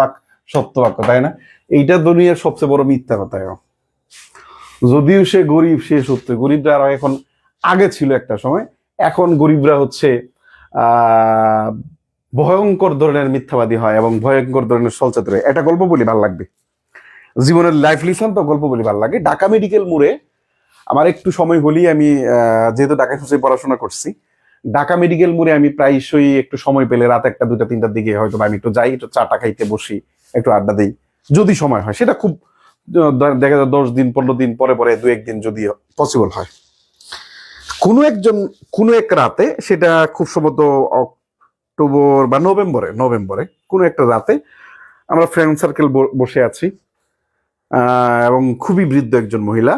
সত্য বাক্য, তাই না? এইটা দুনিয়ার সবচেয়ে বড় মিথ্যা কথা। যদিও সে গরিব, সে সত্য। গরিবরা আরো এখন আগে ছিল একটা সময়, এখন গরিবরা হচ্ছে ভয়ঙ্কর ধরনের মিথ্যাবাদী হয় এবং ভয়ঙ্কর ধরনের সলচাতুর হয়। একটা গল্প বলি, ভালো লাগবে, জীবনের লাইফ লিসন তো, গল্প বলি ভালো লাগে। ঢাকা মেডিকেল মোড়ে আমার একটু সময় হলেই, আমি যেহেতু ঢাকা ইউনিভার্সিটি পড়াশোনা করছি, ঢাকা মেডিকেল মোড়ে আমি প্রায়শই একটু সময় পেলে রাত 1টা 2টা 3টার দিকে হয়তো আমি একটু যাই, একটু চাটা খাইতে বসি, একটু আড্ডা দিই, যদি সময় হয়। সেটা খুব দেখা যায় 10 দিন 15 দিন পরে 2-1 দিন যদি পসিবল হয়। কোনো এক রাতে, সেটা খুব সম্ভবত অক্টোবর বা নভেম্বরে কোনো একটা রাতে আমরা ফ্রেন্ড সার্কেল বসে আছি, এবং খুবই বৃদ্ধ একজন মহিলা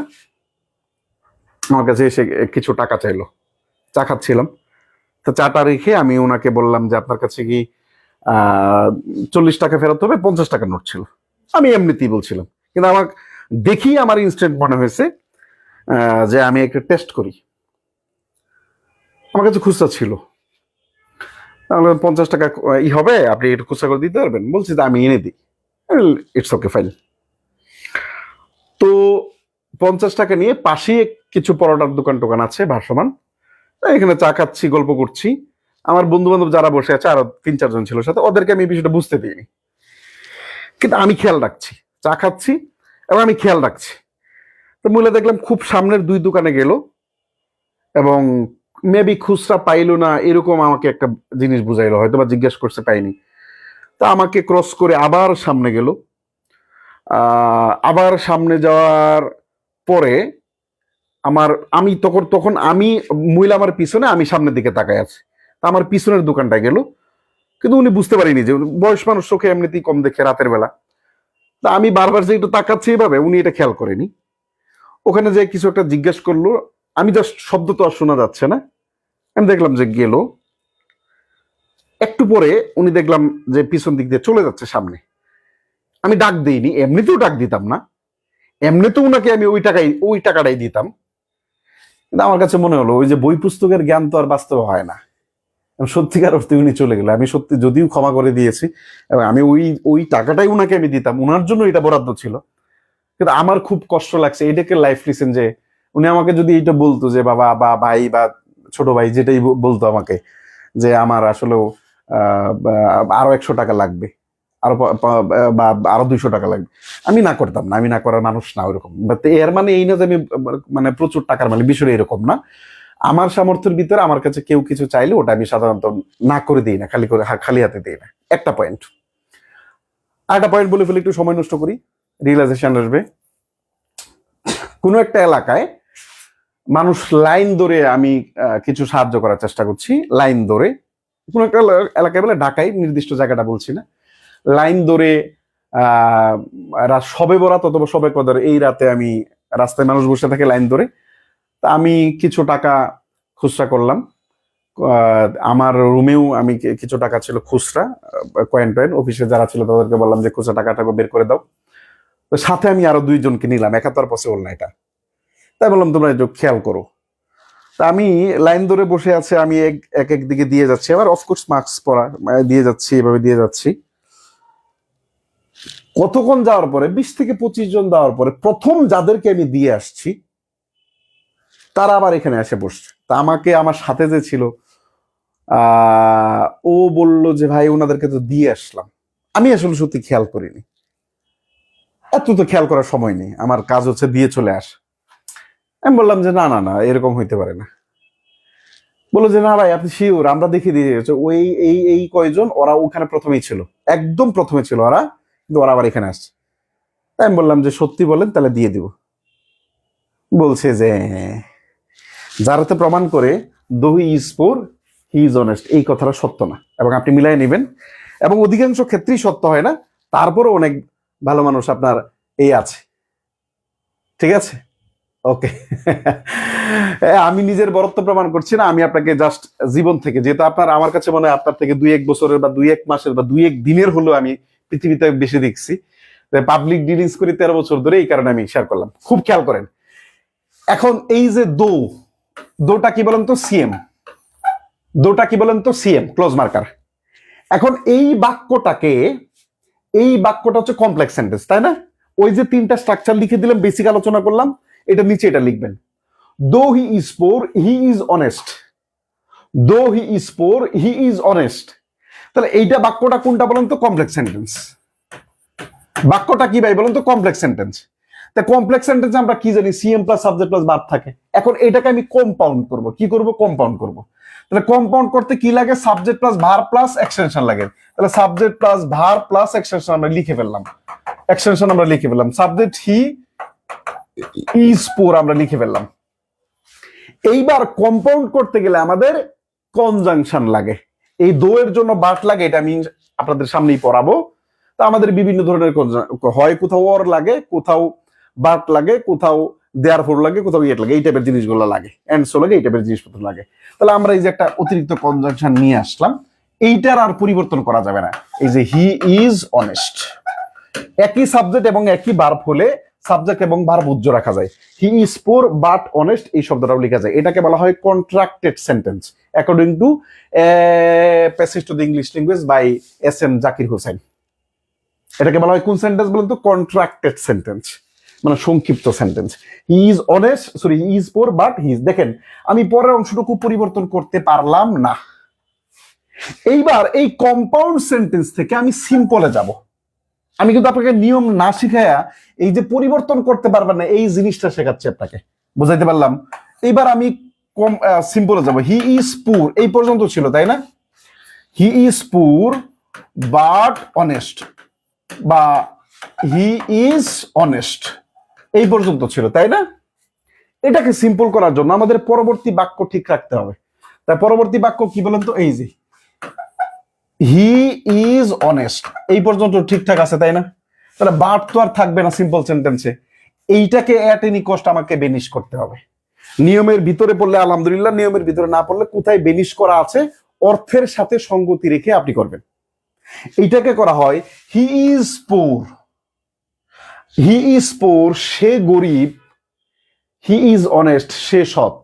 আমার কাছে এসে কিছু টাকা চাইলো। চা খাচ্ছিলাম, তো চাটা রেখে আমি ওনাকে বললাম যে আপনার কাছে কি 40 টাকা ফেরত হবে, 50 টাকার নোট ছিল। আমি এমনিতেই বলছিলাম, কিন্তু আমার দেখি আমার ইনস্ট্যান্ট মনে হয়েছে যে আমি একটা টেস্ট করি। আমার কাছে খুচরা ছিল, তাহলে 50 টাকা হবে, আপনি একটু খুচরা করে দিতে পারবেন? বলছি যে আমি এনে দিই, ইটস ওকে ফাইন। তো 50 টাকা নিয়ে পাশে কিছু পরোটার দোকান আছে ভাসমান, এখানে চা খাচ্ছি, গল্প করছি। আমার বন্ধু বান্ধব যারা বসে আছে আরো 3-4 জন ছিল সাথে, ওদেরকে আমি এই বিষয়টা বুঝতে দিইনি, কিন্তু আমি খেয়াল রাখছি, চা খাচ্ছি এবং আমি খেয়াল রাখছি। তো মহিলা দেখলাম খুব সামনের 2 দোকানে গেল এবং মেবি খুচরা পাইলো না, এরকম আমাকে একটা জিনিস বুঝাইলো, হয়তো বা জিজ্ঞেস করছে পাইনি। তা আমাকে ক্রস করে আবার সামনে গেল। আবার সামনে যাওয়ার পরে আমি তখন আমি মহিলা আমার পিছনে, আমি সামনের দিকে তাকাই আছি। তা আমার পিছনের দোকানটা গেল, কিন্তু উনি বুঝতে পারেনি যে বয়স মানুষ চোখে এমনিতেই কম দেখে রাতের বেলা। তা আমি বারবার যে একটু তাকাচ্ছি এইভাবে, উনি এটা খেয়াল করেনি। ওখানে যে কিছু একটা জিজ্ঞেস করলো, আমি জাস্ট শব্দ তো আর শোনা যাচ্ছে না, আমি দেখলাম যে গেল। একটু পরে উনি দেখলাম যে পিছন দিক দিয়ে চলে যাচ্ছে সামনে। আমি ডাক দিইনি, এমনিতেও ডাক দিতাম না, এমনিতেও উনাকে আমি ওই টাকাটাই দিতাম। কিন্তু আমার কাছে মনে হলো ওই যে বই পুস্তকের জ্ঞান তো আর বাস্তবে হয় না। সত্যিকার অর্থে উনি চলে গেল। আমি সত্যি যদিও ক্ষমা করে দিয়েছি, এবং আমি ওই টাকাটাই উনাকে আমি দিতাম, উনার জন্য এটা বরাদ্দ ছিল। কিন্তু আমার খুব কষ্ট লাগছে, এটাকে লাইফ লিসেন, যে উনি আমাকে যদি এইটা বলতো যে বাবা বা ভাই বা ছোট ভাই যেটাই বলতো আমাকে, যে আমার আসলেও আরো 100 টাকা লাগবে, আরো বা আরো 200 টাকা লাগবে, আমি না করতাম না। আমি না করার মানুষ না ওইরকম। এর মানে এই না যে আমি মানে প্রচুর টাকার মালিক, বিষয়টা এরকম না। আমার সামর্থ্যের ভিতরে আমার কাছে কেউ কিছু চাইলে ওটা আমি সাধারণত না করে দিই না, খালি হাতে দিই না। একটা পয়েন্ট। আরেকটা পয়েন্ট বলে ফেলে একটু সময় নষ্ট করি, রিয়েলাইজেশন আসবে। কোনো একটা এলাকায় মানুষ লাইন ধরে, আমি কিছু সাহায্য করার চেষ্টা করছি, লাইন ধরে কোনো একটা এলাকায়, বলে ঢাকায়, নির্দিষ্ট জায়গাটা বলছি না, লাইন ধরে সবে বরাত অথবা সবে কদর এই রাতে আমি রাস্তায় মানুষ বসে থাকে লাইন ধরে। তা আমি কিছু টাকা খুচরা করলাম। আমার রুমেও আমি কিছু টাকা ছিল খুচরা, কয়েন টয়েন। অফিসে যারা ছিল তাদেরকে বললাম যে খুচরা টাকাটা বের করে দাও। তো সাথে আমি আরো 2জনকে নিলাম, একা তো আর পসিবল না এটা। তাই বললাম তোমরা একটু খেয়াল করো। তা আমি লাইন ধরে বসে আছে, আমি এক দিকে দিয়ে যাচ্ছি, আবার অফকোর্স মাস্ক পরা, দিয়ে যাচ্ছি, এভাবে দিয়ে যাচ্ছি। কতক্ষণ যাওয়ার পরে, 20 থেকে 25 জন যাওয়ার পরে, প্রথম যাদেরকে আমি দিয়ে আসছি তারা আবার এখানে এসে বসছে। তা আমাকে, আমার সাথে যে ছিল, ও বলল যে ভাই ওনাদেরকে তো দিয়ে আসলাম। আমি আসলে সত্যি খেয়াল করিনি, এত তো খেয়াল করার সময় নেই, আমার কাজ হচ্ছে দিয়ে চলে আসা। আমি বললাম যে না না না, এরকম হইতে পারে না। বললো যে না ভাই, আপনি শিওর? আমরা দেখিয়ে দিয়ে ওই এই কয়জন, ওরা ওখানে প্রথমেই ছিল, একদম প্রথমে ছিল ওরা, কিন্তু ওরা আবার এখানে আসছে। তাই আমি বললাম যে সত্যি বলেন, তাহলে দিয়ে দিব। বলছে যে যারাতে প্রমাণ করে দো he is poor he is honest, এই কথাটা সত্য না, এবং আপনি মিলাই নেবেন। এবং অধিকাংশ ক্ষেত্রেই সত্য হয় না, তারপরও অনেক ভালো মানুষ আপনার এই আছে। ঠিক আছে, ওকে। আমি নিজের বরত্ব প্রমাণ করছি না, আমি আপনাকে জাস্ট জীবন থেকে, যেহেতু আপনার, আমার কাছে মনে হয় আপনার থেকে 2-1 বছরের বা 2-1 মাসের বা 2-1 দিনের হলেও আমি পৃথিবীতে বেশি দেখছি, পাবলিক ডিলিংস করি 13 বছর ধরে, এই কারণে আমি শেয়ার করলাম। খুব খেয়াল করেন। এখন এই যে দোটা কি বলেন তো? সিএম। দোটা কি বলেন তো? CM, close marker. এখন এই বাক্যটা হচ্ছে কমপ্লেক্স সেন্টেন্স, তাই না? ওই যে 3টা স্ট্রাকচার লিখে দিলাম, বেসিক আলোচনা করলাম, এটা নিচে এটা লিখবেন। Though he is poor he is honest, though he is poor he is honest. তাহলে এইটা বাক্যটা কোনটা বলেন তো? Complex sentence. বাক্যটা কি ভাই বলেন তো? Complex sentence. তা কমপ্লেক্স সেন্টেন্সে আমরা কি জানি? CM plus subject plus verb থাকে। এখন এটাকে আমি কম্পাউন্ড করব। কি করব? কম্পাউন্ড করব। তাহলে কম্পাউন্ড করতে কি লাগে? Subject plus verb plus extension লাগে। তাহলে subject plus verb plus extension আমরা লিখে ফেললাম। সাবজেক্ট হি ইজ পোর আমরা লিখে ফেললাম। এইবার কম্পাউন্ড করতে গেলে আমাদের কনজাংশন লাগে। এই দো এর জন্য বাট লাগে, এটা আমি আপনাদের সামনেই পড়াবো। তা আমাদের বিভিন্ন ধরনের হয়, কোথাও অর লাগে, কোথাও বাট লাগে, কোথাও দেয়ারফর লাগে, কোথাও ইয়েট লাগে, এই টাইপের জিনিসগুলো লাগে, এন্ড সো লাগে, এই টাইপের জিনিসপত্র লাগে। তাহলে আমরা এই যে একটা অতিরিক্ত কনজাংশন নিয়ে আসলাম, এইটার আর পরিবর্তন করা যাবে না। এই যে হি ইজ অনেস্ট, একই সাবজেক্ট এবং একই ভার্ব হলে সাবজেক্ট এবং ভার্ব উজ্জ রাখা যায়। He is poor but honest, এই শব্দটাও লেখা যায়। এটাকে বলা হয় contracted sentence according to passage to the English language by S M. Zakir Hossain. এটাকে বলা হয় কোন সেন্টেন্স বলেন তো? কন্ট্রাক্টেড সেন্টেন্স, মানে সংক্ষিপ্ত sentence. He is honest, sorry, he is poor but he is. দেখেন আমি পরের অংশটুকু পরিবর্তন করতে পারলাম না। এইবার এই কম্পাউন্ড সেন্টেন্স থেকে আমি সিম্পলে যাব। আমি কিন্তু আপনাকে নিয়ম না শিখাইয়া এই যে পরিবর্তন করতে পারবেন না, এই জিনিসটা শেখাচ্ছি আপনাকে, বুঝাইতে পারলাম? এইবার আমি সিম্পলে যাব। হি ইজ পুর, এই পর্যন্ত ছিল, তাই না? হি ইজ পুর বাট অনেস্ট, বা হি ইজ অনেস্ট, এই পর্যন্ত ছিল, তাই না? এটাকে সিম্পল করার জন্য আমাদের পরবর্তী বাক্য ঠিক রাখতে হবে। তাই পরবর্তী বাক্য কি বলেন তো? এই যে হি ইজ অনেস্ট, এই পর্যন্ত ঠিকঠাক আছে তাই না? তাহলে বাট তো আর থাকবে না সিম্পল সেন্টেন্সে, এইটাকে অ্যাট এনি কস্ট আমাকে বেনিশ করতে হবে। নিয়মের ভিতরে পড়লে আলহামদুলিল্লাহ, নিয়মের ভিতরে না পড়লে কোথায় বেনিশ করা আছে অর্থের সাথে সঙ্গতি রেখে আপনি করবেন। এইটাকে করা হয় হি ইজ পুর, হি ইজ পুর সে গরিব, হি ইজ অনেস্ট সে সৎ।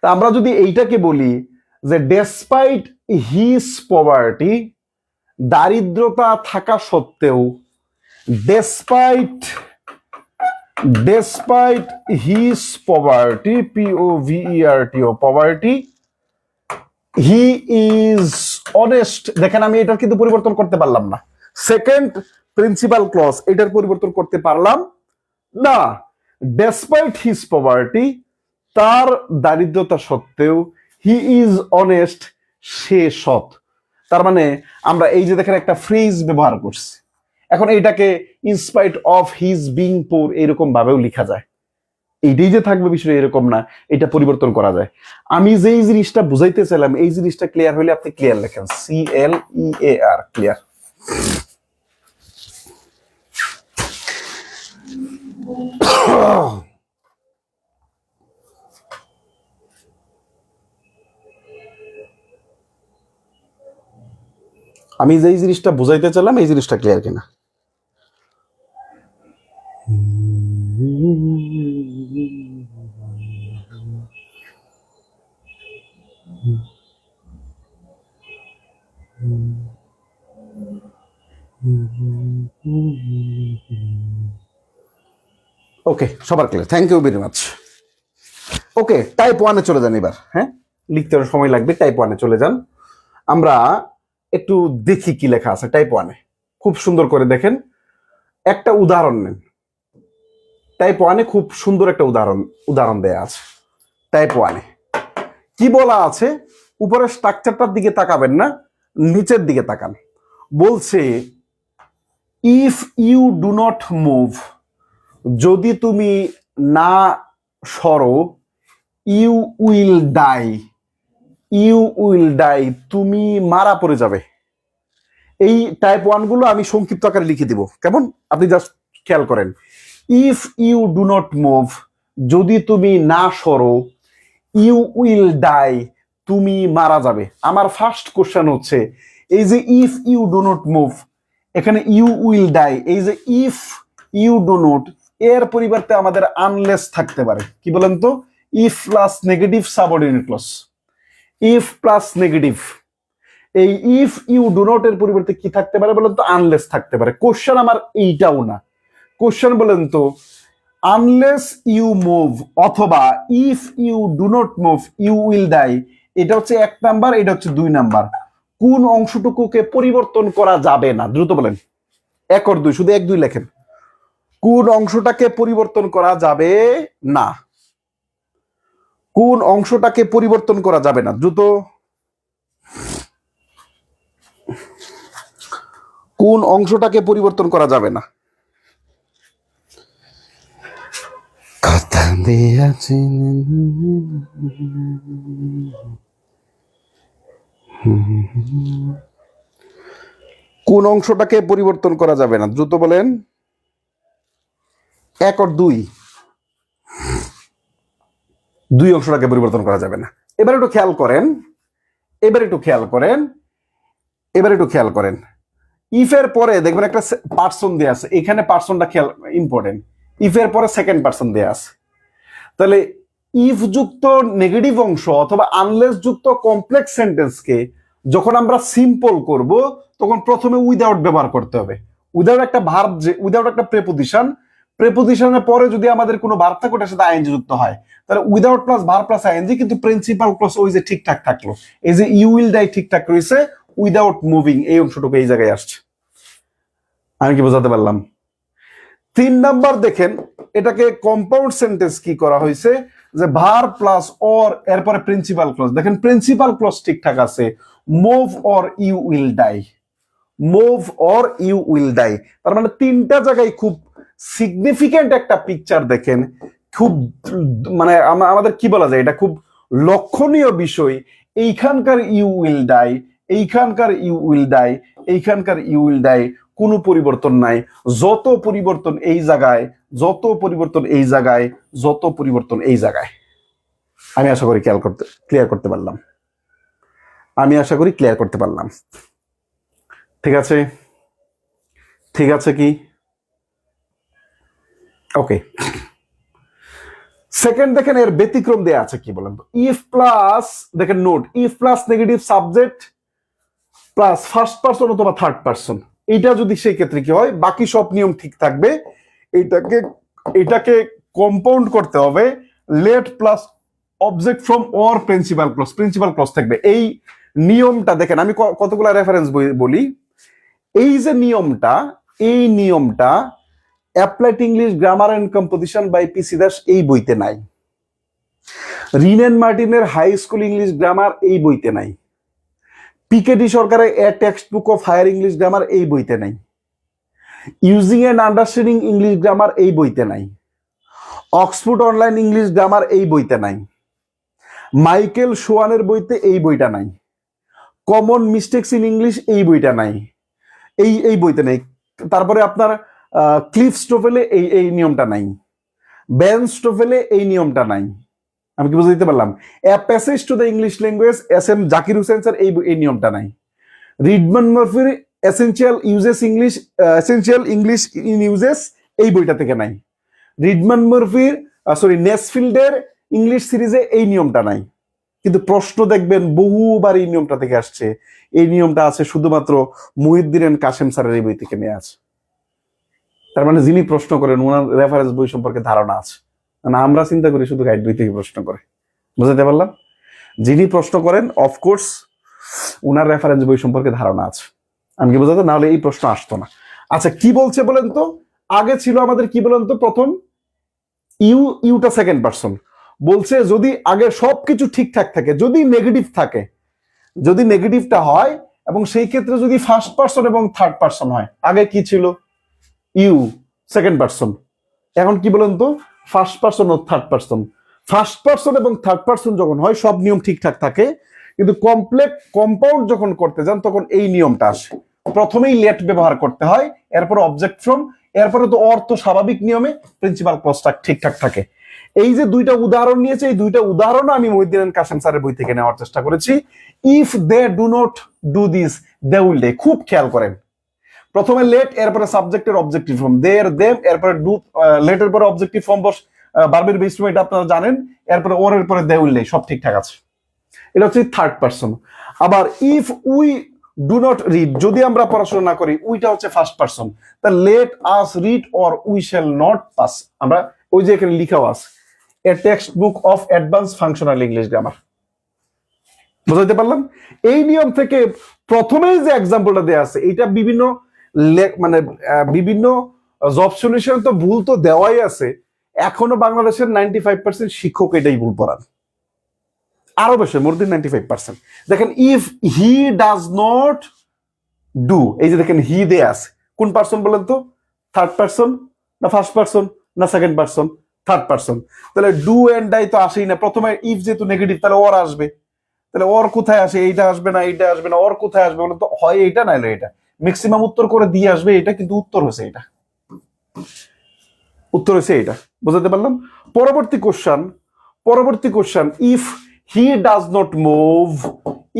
তা আমরা যদি এইটাকে বলি যে ডেসপাইট হিজ পভার্টি, দারিদ্রতা থাকা সত্ত্বেও, despite despite his poverty, POVERTO poverty, he is honest. দেখেন আমি এটার কিন্তু পরিবর্তন করতে পারলাম না, সেকেন্ড প্রিন্সিপাল ক্লজ এটার পরিবর্তন করতে পারলাম না। ডেসপাইট হিজ পভার্টি, তার দারিদ্রতা সত্ত্বেও, হি ইজ অনেস্ট সে সৎ। তার মানে আমরা এই যে দেখেন একটা ফ্রেজ ব্যবহার করছি, এখন এইটাকে in spite of his being poor এরকম ভাবেও লেখা যায়। এইটাই যে থাকবে বিষয় এরকম না, এটা পরিবর্তন করা যায়। আমি যেই জিনিসটা বুঝাইতে চাইলাম এই জিনিসটা ক্লিয়ার হলে আপনি ক্লিয়ার লেখেন, CLEAR ক্লিয়ার। আমি যেই জিনিসটা বুঝাইতে চাইলাম এই জিনিসটা ক্লিয়ার কিনা? ওকে, সবার clear, thank you very much. Okay, type 1-এ চলে যান এবার। হ্যাঁ, লিখতে সময় লাগবে, টাইপ 1-এ চলে যান। আমরা একটু দেখি কি লেখা আছে টাইপ 1-এ। খুব সুন্দর করে দেখেন, একটা উদাহরণ নেন। টাইপ 1-এ খুব সুন্দর একটা উদাহরণ দেয়া আছে। টাইপ 1-এ কি বলা আছে? উপরের স্ট্রাকচারটার দিকে তাকাবেন না, নিচের দিকে তাকান। বলছে if you do not move, যদি তুমি না সরো, you will die, you will die তুমি মারা পড়ে যাবে। এই টাইপ 1 গুলো আমি সংক্ষিপ্ত আকারে লিখে দিব, কেমন? আপনি জাস্ট খেয়াল করেন। If you do not move, যদি তুমি না সরো, ইউ উইল ডাই তুমি মারা যাবে। আমার ফার্স্ট কোশ্চেন হচ্ছে এই যে if you do not move, এখানে ইউ উইল ডাই, এই যে ইফ ইউ ডু নট, এর পরিবর্তে আমাদের আনলেস থাকতে পারে। কি বলেন তো? If plus negative subordinate clause, if plus negative. এই ইফ ইউ ডু নট এর পরিবর্তে কি থাকতে পারে বলেন তো? আনলেস থাকতে পারে। কোশ্চেন আমার এইটাও না, কোশ্চেন বলেন তো আনলেস ইউ মুভ অথবা if you do not move you will die, এটা হচ্ছে 1 নাম্বার, এটা হচ্ছে 2 নাম্বার। কোন অংশটুকুকে পরিবর্তন করা যাবে না? দ্রুত বলেন, 1 আর 2, শুধু 1 2 লেখেন। কোন অংশটাকে পরিবর্তন করা যাবে না? কোন অংশটাকে পরিবর্তন করা যাবে না? দ্রুত। কোন অংশটাকে পরিবর্তন করা যাবে না? কথা দিয়েছি কোন অংশটাকে পরিবর্তন করা যাবে না? দ্রুত বলেন। 1 আর 2, 2 অংশটাকে পরিবর্তন করা যাবে না। এবার একটু খেয়াল করেন, এবার একটু খেয়াল করেন, এবার একটু খেয়াল করেন। ইফের পরে দেখবেন একটা পার্সন দেয়া আছে, এখানে পার্সনটা খেয়াল ইম্পর্টেন্ট। ইফের পরে সেকেন্ড পার্সন দেয়া আছে, তাহলে ইফ যুক্ত নেগেটিভ অংশ অথবা আনলেস যুক্ত কমপ্লেক্স সেন্টেন্সকে যখন আমরা সিম্পল করব তখন প্রথমে উইদাউট ব্যবহার করতে হবে। উইদাউট একটা ভার্ব, যে উইদাউট একটা প্রেপোজিশন, প্রেপোজিশনের পরে যদি আমাদের কোনো ভার্ব থাকে ওটার সাথে আইএনজি যুক্ত হয়, তাহলে without plus verb plus ING, কিন্তু প্রিন্সিপাল ক্লজ ওই যে ঠিকঠাক থাকলো। এই যে ইউ উইল ডাই ঠিকঠাক রয়েছে, উইদাউট মুভিং এই অংশটুকু এই জায়গায় আসছে। আমি কি বোঝাতে পারলাম? 3 নাম্বার দেখেন, এটাকে কম্পাউন্ড সেন্টেন্স কি করা হয়েছে, যে ভার্ব প্লাস অর এরপরে প্রিন্সিপাল ক্লজ। দেখেন প্রিন্সিপাল ক্লজ ঠিকঠাক আছে, move or you will die, move or you will die. তার মানে 3টা জায়গায় খুব সিগনিফিকেন্ট একটা পিকচার দেখেন, খুব মানে আমাদের কি বলা যায়, এটা খুব লক্ষণীয় বিষয়। এইখানকার ইউ উইল ডাই, এইখানকার ইউ উইল ডাই, এইখানকার ইউ উইল ডাই, কোনো পরিবর্তন নাই। যত পরিবর্তন এই জায়গায়, যত পরিবর্তন এই জায়গায়, যত পরিবর্তন এই জায়গায়। আমি আশা করি ক্লিয়ার করতে পারলাম। আমি আশা করি ক্লিয়ার করতে পারলাম। ঠিক আছে, ঠিক আছে কি? ওকে। সেকেন্ড দেখেন এর ব্যতিক্রম দেয়া আছে কি বলেন তো? ইফ প্লাস, দেখেন note, if plus negative subject plus first person অথবা থার্ড পারসন, এইটা যদি সেই ক্ষেত্রে কি হয়, বাকি সব নিয়ম ঠিক থাকবে। এটাকে কম্পাউন্ড করতে হবে let plus object from or principal clause থাকবে। এই নিয়মটা দেখেন, আমি কতগুলা রেফারেন্স বলি। এই যে নিয়মটা, এই নিয়মটা applied English grammar and composition by PC Das এই বইতে নাই। রিন এন্ড মার্টিনের হাই স্কুল ইংলিশ গ্রামার এই বইতে নাই। পিকেডি সরকারের a text book of higher English grammar এই বইতে নাই। Using and understanding English grammar এই বইতে নাই। অক্সফোর্ড অনলাইন ইংলিশ গ্রামার এই বইতে নাই। মাইকেল সোয়ানের বইতে এই বইটা নাই। কমন মিস্টেকস ইন ইংলিশ এই বইটা নাই, এই বইতে নেই। তারপরে আপনার ক্লিফ স্টোফেলে এই নিয়মটা নাই। বেন স্টোফেলে এই নিয়মটা নাই। আমি কি বুঝে দিতে পারলাম? A passage to the English language S M Zakir Hussain sir এই নিয়মটা নাই। রিডমান মার্ফির এসেনশিয়াল ইংলিশ ইন ইউজেস এই বইটা থেকে নাই। রিডমান মার্ফির নেসফিল্ডের ইংলিশ সিরিজে এই নিয়মটা নাই। কিন্তু প্রশ্ন দেখবেন বহুবার এই নিয়মটা থেকে আসছে। এই নিয়মটা আছে শুধুমাত্র মুহিউদ্দিন এন্ড কাসেম স্যারের এই বই থেকে নিয়ে আছে। তার মানে যিনি প্রশ্ন করেন ওনার রেফারেন্স বই সম্পর্কে ধারণা আছে। না আমরা চিন্তা করি শুধু গাইড বই থেকে প্রশ্ন করে। বুঝতে পারলাম? যিনি প্রশ্ন করেন অফকোর্স ওনার রেফারেন্স বই সম্পর্কে ধারণা আছে। আমি কি বোঝাতে, না হলে এই প্রশ্ন আসতো না। আচ্ছা কি বলছে বলেন তো? আগে ছিল আমাদের কি বলেন তো, প্রথম ইউটা সেকেন্ড পারসন বলছে যদি আগে সবকিছু ঠিকঠাক থাকে, যদি নেগেটিভ থাকে, যদি নেগেটিভটা হয় এবং সেই ক্ষেত্রে যদি ফার্স্ট পারসন এবং থার্ড পারসন হয়। আগে কি ছিল? You second person. এখন কি বলেন তো? ফার্স্ট পারসন ও থার্ড পারসন। ফার্স্ট পারসন এবং থার্ড পারসন যখন হয় সব নিয়ম ঠিকঠাক থাকে, কিন্তু কম্পাউন্ড যখন করতে যান তখন এই নিয়মটা আসে। প্রথমেই লেট ব্যবহার করতে হয়, এরপর অবজেক্ট ফ্রম, এরপরে তো অর্থ স্বাভাবিক নিয়মে প্রিন্সিপাল ক্লজটা ঠিকঠাক থাকে। এই যে দুইটা উদাহরণ নিয়েছে, এই দুইটা উদাহরণ আমি মুহিউদ্দিন এন্ড কাসেম স্যারের বই থেকে নেওয়ার চেষ্টা করেছি। If they do not do this they will die, খুব খেয়াল করেন। প্রথমে লেট, এরপরে সাবজেক্টের অবজেক্টিভ ফর্ম দেয়ার দেম, এরপরে ডু, লেটের পরে অবজেক্টিভ ফর্ম বস ভার্বের বেস ফর্ম, এটা আপনারা জানেন। এরপরে ওর এরপরে দে উইল ডে, সব ঠিকঠাক আছে। এটা হচ্ছে থার্ড পারসন। আবার if we do not read, যদি আমরা পড়াশোনা না করি, উইটা হচ্ছে ফার্স্ট পারসন। তা let us read or we shall not pass, আমরা ওই যে এখানে লিখাও আছে a text book of advance functional English grammar. বুঝাইতে পারলাম? এই নিয়ম থেকে প্রথমেই যে এক্সাম্পলটা দেওয়া আছে, এটা বিভিন্ন মানে বিভিন্ন জব সলিউশন তো ভুল তো দেওয়াই আছে। এখনো বাংলাদেশের 95% শিক্ষক এটাই ভুল পড়ান, আরো বেশি, মোর দেন 95%। দেখেন if he does not do, এই যে দেখেন হি দেয়া আছে, কোন পারসন বলেন তো? থার্ড পারসন না ফার্স্ট পারসন না সেকেন্ড পারসন? Third person. তাহলে ডু এন্ড ডাই তো আসেই না। প্রথমে ইফ যেহেতু নেগেটিভ, তাহলে ওর আসবে। তাহলে ওর কোথায় আসে? এইটা আসবে না, এইটা আসবে না, ওর কোথায় আসবে বলেন তো? হয় এইটা নাইলে এটা। ম্যাক্সিমাম উত্তর করে দিয়ে আসবে এটা, কিন্তু উত্তর হয়েছে এটা, উত্তর হয়েছে এটা। বুঝতে পারলাম? পরবর্তী question, if he does not move,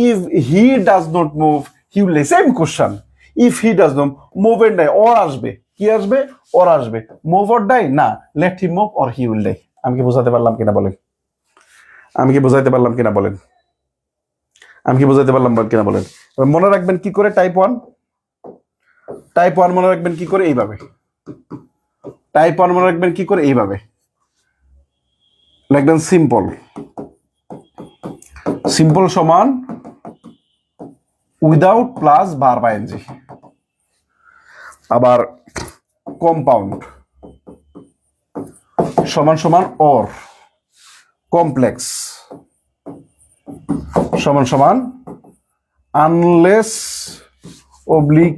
if he does not move he will, same question. If he does not move and die, or আসবে। কি আসবে? অর আসবে। মুভ অর ডাই না, let him move or he will die. আমি কি বোঝাতে পারলাম কিনা বলেন? আমি কি বোঝাতে পারলাম কিনা বলেন? আমি কি বোঝাতে পারলাম কিনা বলেন? মনে রাখবেন কি করে টাইপ ওয়ান মনে রাখবেন কি করে? এইভাবে। টাইপ ওয়ান মনে রাখবেন কি করে? এইভাবে লিখবেন সিম্পল সমান উইদাউট প্লাস ভার্ব আইএনজি। আবার কম্পাউন্ড সমান অর, কমপ্লেক্স সমান unless oblique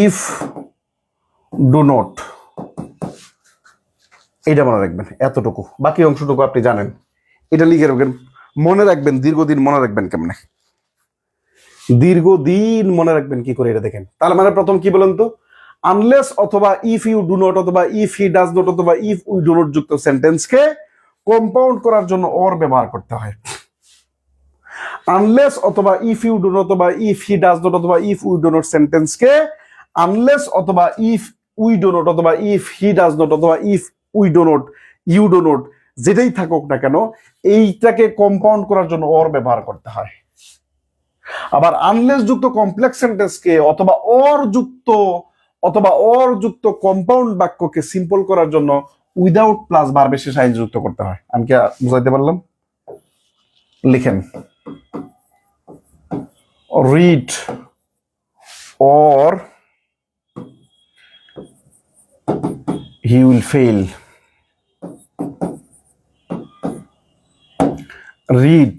if do not. এটা মনে রাখবেন, এতটুকু। বাকি অংশটুকু আপনি জানেন, এটা লিখে রাখবেন, মনে রাখবেন, দীর্ঘদিন মনে রাখবেন কেমনে। দীর্ঘদিন মনে রাখবেন কি করে এটা দেখেন। তার মানে প্রথম কি বলেন তো, আনলেস অথবা ইফ ইউ ডু নট অথবা ইফ হি ডাজ নট অথবা ইফ উই ডু নট যুক্ত সেন্টেন্সকে কম্পাউন্ড করার জন্য অর ব্যবহার করতে হয়। আনলেস অথবা ইফ ইউ ডু নট অথবা ইফ হি ডাজ নট অথবা ইফ উই ডু নট সেন্টেন্সকে আনলেস অথবা ইফ উই ডু নট অথবা ইফ হি ডাজ নট অথবা if we do not you do not যেটাই থাকুক না কেন এইটাকে কম্পাউন্ড করার জন্য অর ব্যবহার করতে হয়। আবার আনলেস যুক্ত কমপ্লেক্স সেন্টেন্সকে অথবা অর যুক্ত কম্পাউন্ড বাক্যকে সিম্পল করার জন্য উইদাউট প্লাস ভার্বের শেষে আইন যুক্ত করতে হয়। আমি কি বুঝাইতে পারলাম? লিখেন, read or he will fail. Read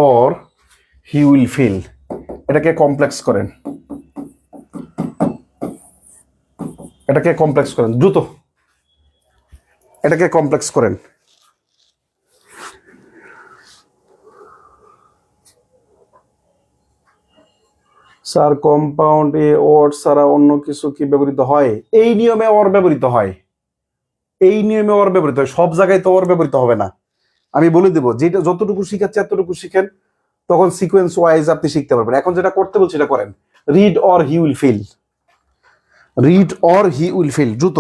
or he will fail. এটাকে কমপ্লেক্স করেন, দ্রুত এটাকে কমপ্লেক্স করেন। স্যার কম্পাউন্ড এ ওর ছাড়া অন্য কিছু কি ব্যবহৃত হয়? এই নিয়মে ওর ব্যবহৃত হয়, সব জায়গায় তো ওর ব্যবহৃত হবে না। আমি বলে দেবো, যেটা যতটুকু শিখাচ্ছি এতটুকু শিখেন, তখন সিকোয়েন্স ওয়াইজ আপনি শিখতে পারবেন। এখন যেটা করতে বলছি সেটা করেন। Read or he will fail, দ্রুত।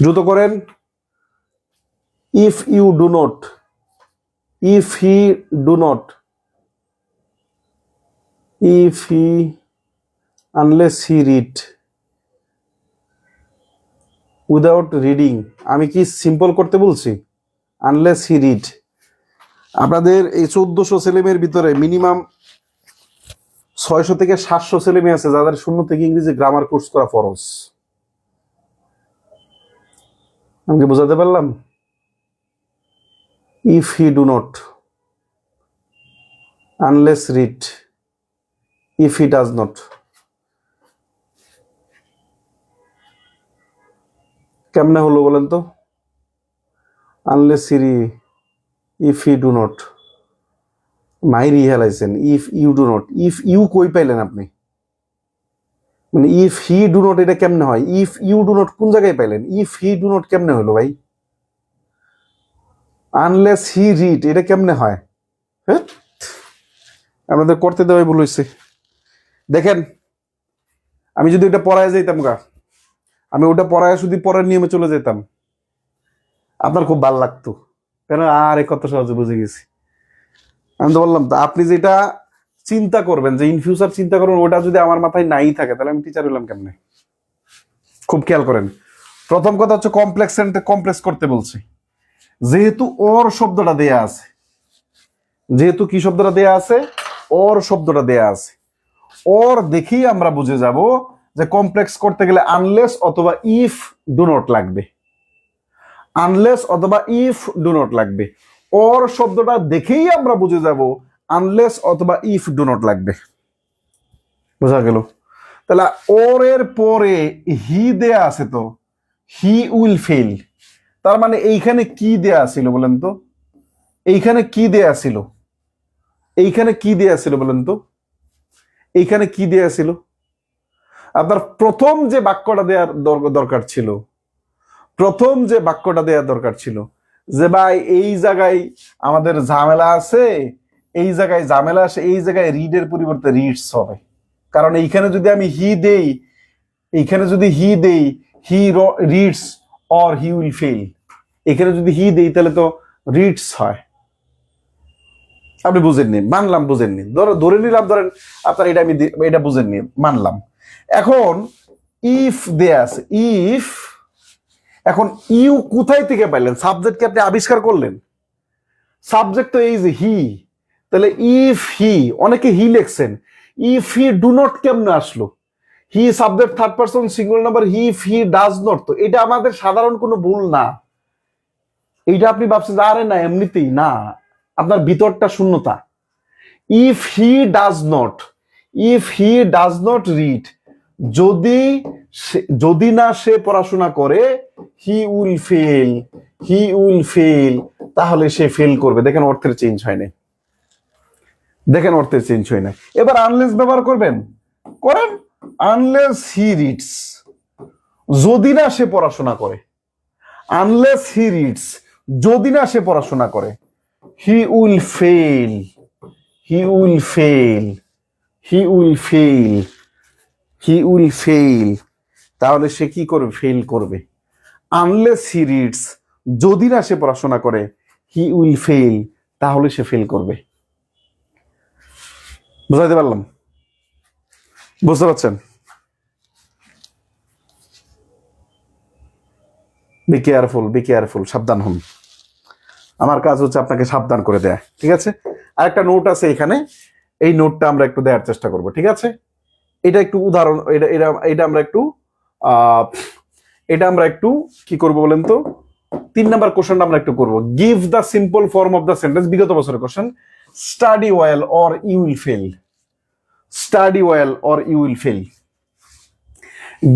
দ্রুত করেন। If you do not, if he do not, if he, unless he read, without reading. আমি কি সিম্পল করতে বলছি? Unless he read. আপনাদের এই 1400 ছেলেমেয়ের ভিতরে মিনিমাম 600 থেকে 700 ছেলেমেয়ে আছে যাদের শূন্য থেকে ইংরেজি গ্রামার কোর্স করা ফরজ। আমি কি বোঝাতে পারলাম? If he do not, unless read, if he does not. কেমনে হলো বলেন তো? Unless he, if he do not, মাইরি হেলাইছেন। If you do not, if you কই পাইলেন আপনি? মানে ইফ হি ডু নট এটা কেমনে হয়? ইফ ইউ ডু নট কোন জায়গায় পাইলেন? ইফ হি ডু নট কেমনে হলো ভাই? আনলেস হি রিড এটা কেমনে হয়? হ্যাঁ, আপনাদের করতে দেওয়াই ভুল হয়েছে। দেখেন, আমি যদি ওটা পড়ায় যেতাম গা, আমি ওটা পড়ায় শুধু পরের নিয়মে চলে যেতাম, আপনার খুব ভালো লাগতো। কেন আরে কত সহজে বুঝে গেছি। আমি তো বললাম, আপনি যেটা চিন্তা করবেন, যে ইন ফিউচার চিন্তা করবেন, ওটা যদি আমার মাথায় নাই থাকে তাহলে আমি টিচার হইলাম কেমনে? খুব খেয়াল করেন। প্রথম কথা হচ্ছে কমপ্লেক্স করতে বলছি। যেহেতু ওর শব্দটা দেয়া আছে, যেহেতু কি শব্দটা দেয়া আছে? ওর শব্দটা দেয়া আছে। ওর দেখেই আমরা বুঝে যাব যে কমপ্লেক্স করতে গেলে আনলেস অথবা ইফ ডু নট লাগবে, আনলেস অথবা ইফ ডু নট লাগবে। ওর শব্দটা দেখেই আমরা বুঝে যাব আনলেস অথবা ইফ ডু নট লাগবে। বোঝা গেল? তাহলে ওর এর পরে হি দেয়া আছে, তো হি উইল ফেল। তার মানে এইখানে কি দেয়া ছিল বলেন তো? এইখানে কি দেয়া ছিল? এইখানে কি দেয়া ছিল বলেন তো? এইখানে কি দেয়া ছিল? আপনার প্রথম যে বাক্যটা দেওয়ার দরকার ছিল, প্রথম যে বাক্যটা দেওয়ার দরকার ছিল, যে ভাই এই জায়গায় আমাদের ঝামেলা আছে, এই জায়গায় ঝামেলা আসে, এই জায়গায় রিডের পরিবর্তে রিডস হবে। কারণ এইখানে যদি আমি হি দেই, এইখানে যদি হি দেই, he reads or he will fail. এখানে যদি হি দেই তাহলে তো রিডস হয়। আপনি বুঝেননি, মানলাম বুঝেননি, ধরে নিলাম, ধরেন আপনার এটা আমি এটা বুঝেননি, মানলাম। এখন ইফ দেয়া আছে, ইফ, এখন ইউ কোথায় থেকে পাইলেন? সাবজেক্টকে আপনি আবিষ্কার করলেন, সাবজেক্ট তো এই যে হি, তাহলে ইফ হি, অনেকে হি লেখছেন, ইফ হি ডু নট কেমনে আসলো? He subject third person singular number, he if he does not, তো এটা আমাদের সাধারণ কোনো ভুল না। এইটা আপনি ভাবছেন যে আরে না এমনিতেই না, আপনার ভিতরটা শূন্যতা। If he does not, if he does not read, যদি যদি না সে পড়াশোনা করে, হি will fail, he will fail, তাহলে সে ফেল করবে। দেখেন অর্থের চেঞ্জ হয় নাই, দেখেন অর্থের চেঞ্জ হয় নাই। এবার আনলেস ব্যবহার করবেন, করেন। আনলেস হি রিডস, যদি না সে পড়াশোনা করে, আনলেস হি রিডস, যদি না সে পড়াশোনা করে, হি will fail, he will fail, he will fail, he will fail, তাহলে সে কি করবে? ফেল করবে। আনলেস হি রিডস, যদি না সে পড়াশোনা করে, হি উইল ফেল, তাহলে সে ফেল করবে। বুঝাইতে পারলাম? বুঝতে পারছেন? বি কেয়ারফুল, বি কেয়ারফুল, সাবধান হন। আমার কাজ হচ্ছে আপনাকে সাবধান করে দেয়া, ঠিক আছে? আরেকটা নোট আছে এখানে, এই নোটটা আমরা একটু দেওয়ার চেষ্টা করব, ঠিক আছে? এটা একটু উদাহরণ, এটা এটা এটা আমরা একটু এটা আমরা একটু কি করব বলেন তো? 3 নাম্বার কোশ্চেনটা আমরা একটু করব। Give the simple form of the sentence, বিগত বছরের question. Study well or you will fail, study well or you will fail.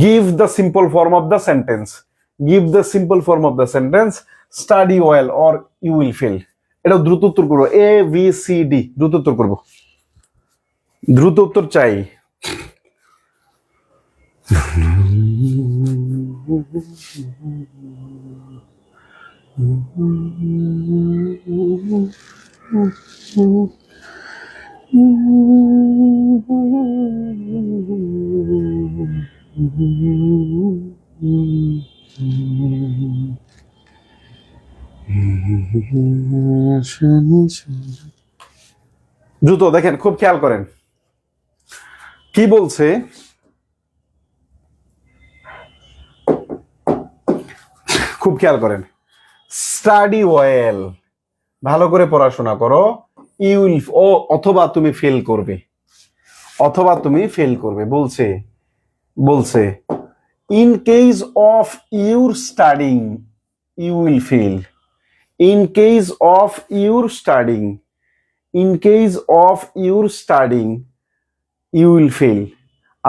Give the simple form of the sentence, give the simple form of the sentence, study well or you will fail. এটা দ্রুত উত্তর করবো, A B C D, দ্রুত উত্তর করবো, দ্রুত উত্তর চাই। দ্রুত দেখেন, খুব খেয়াল করেন কি বলছে। খুব খেয়াল করেন, স্টাডি ওয়েল, ভালো করে পড়াশোনা করো, ইউ উইল, ও অথবা তুমি ফেল করবে, অথবা তুমি ফেল করবে। বলছে বলছে in case of your studying you will fail, in case of your studying, in case of your studying you will fail.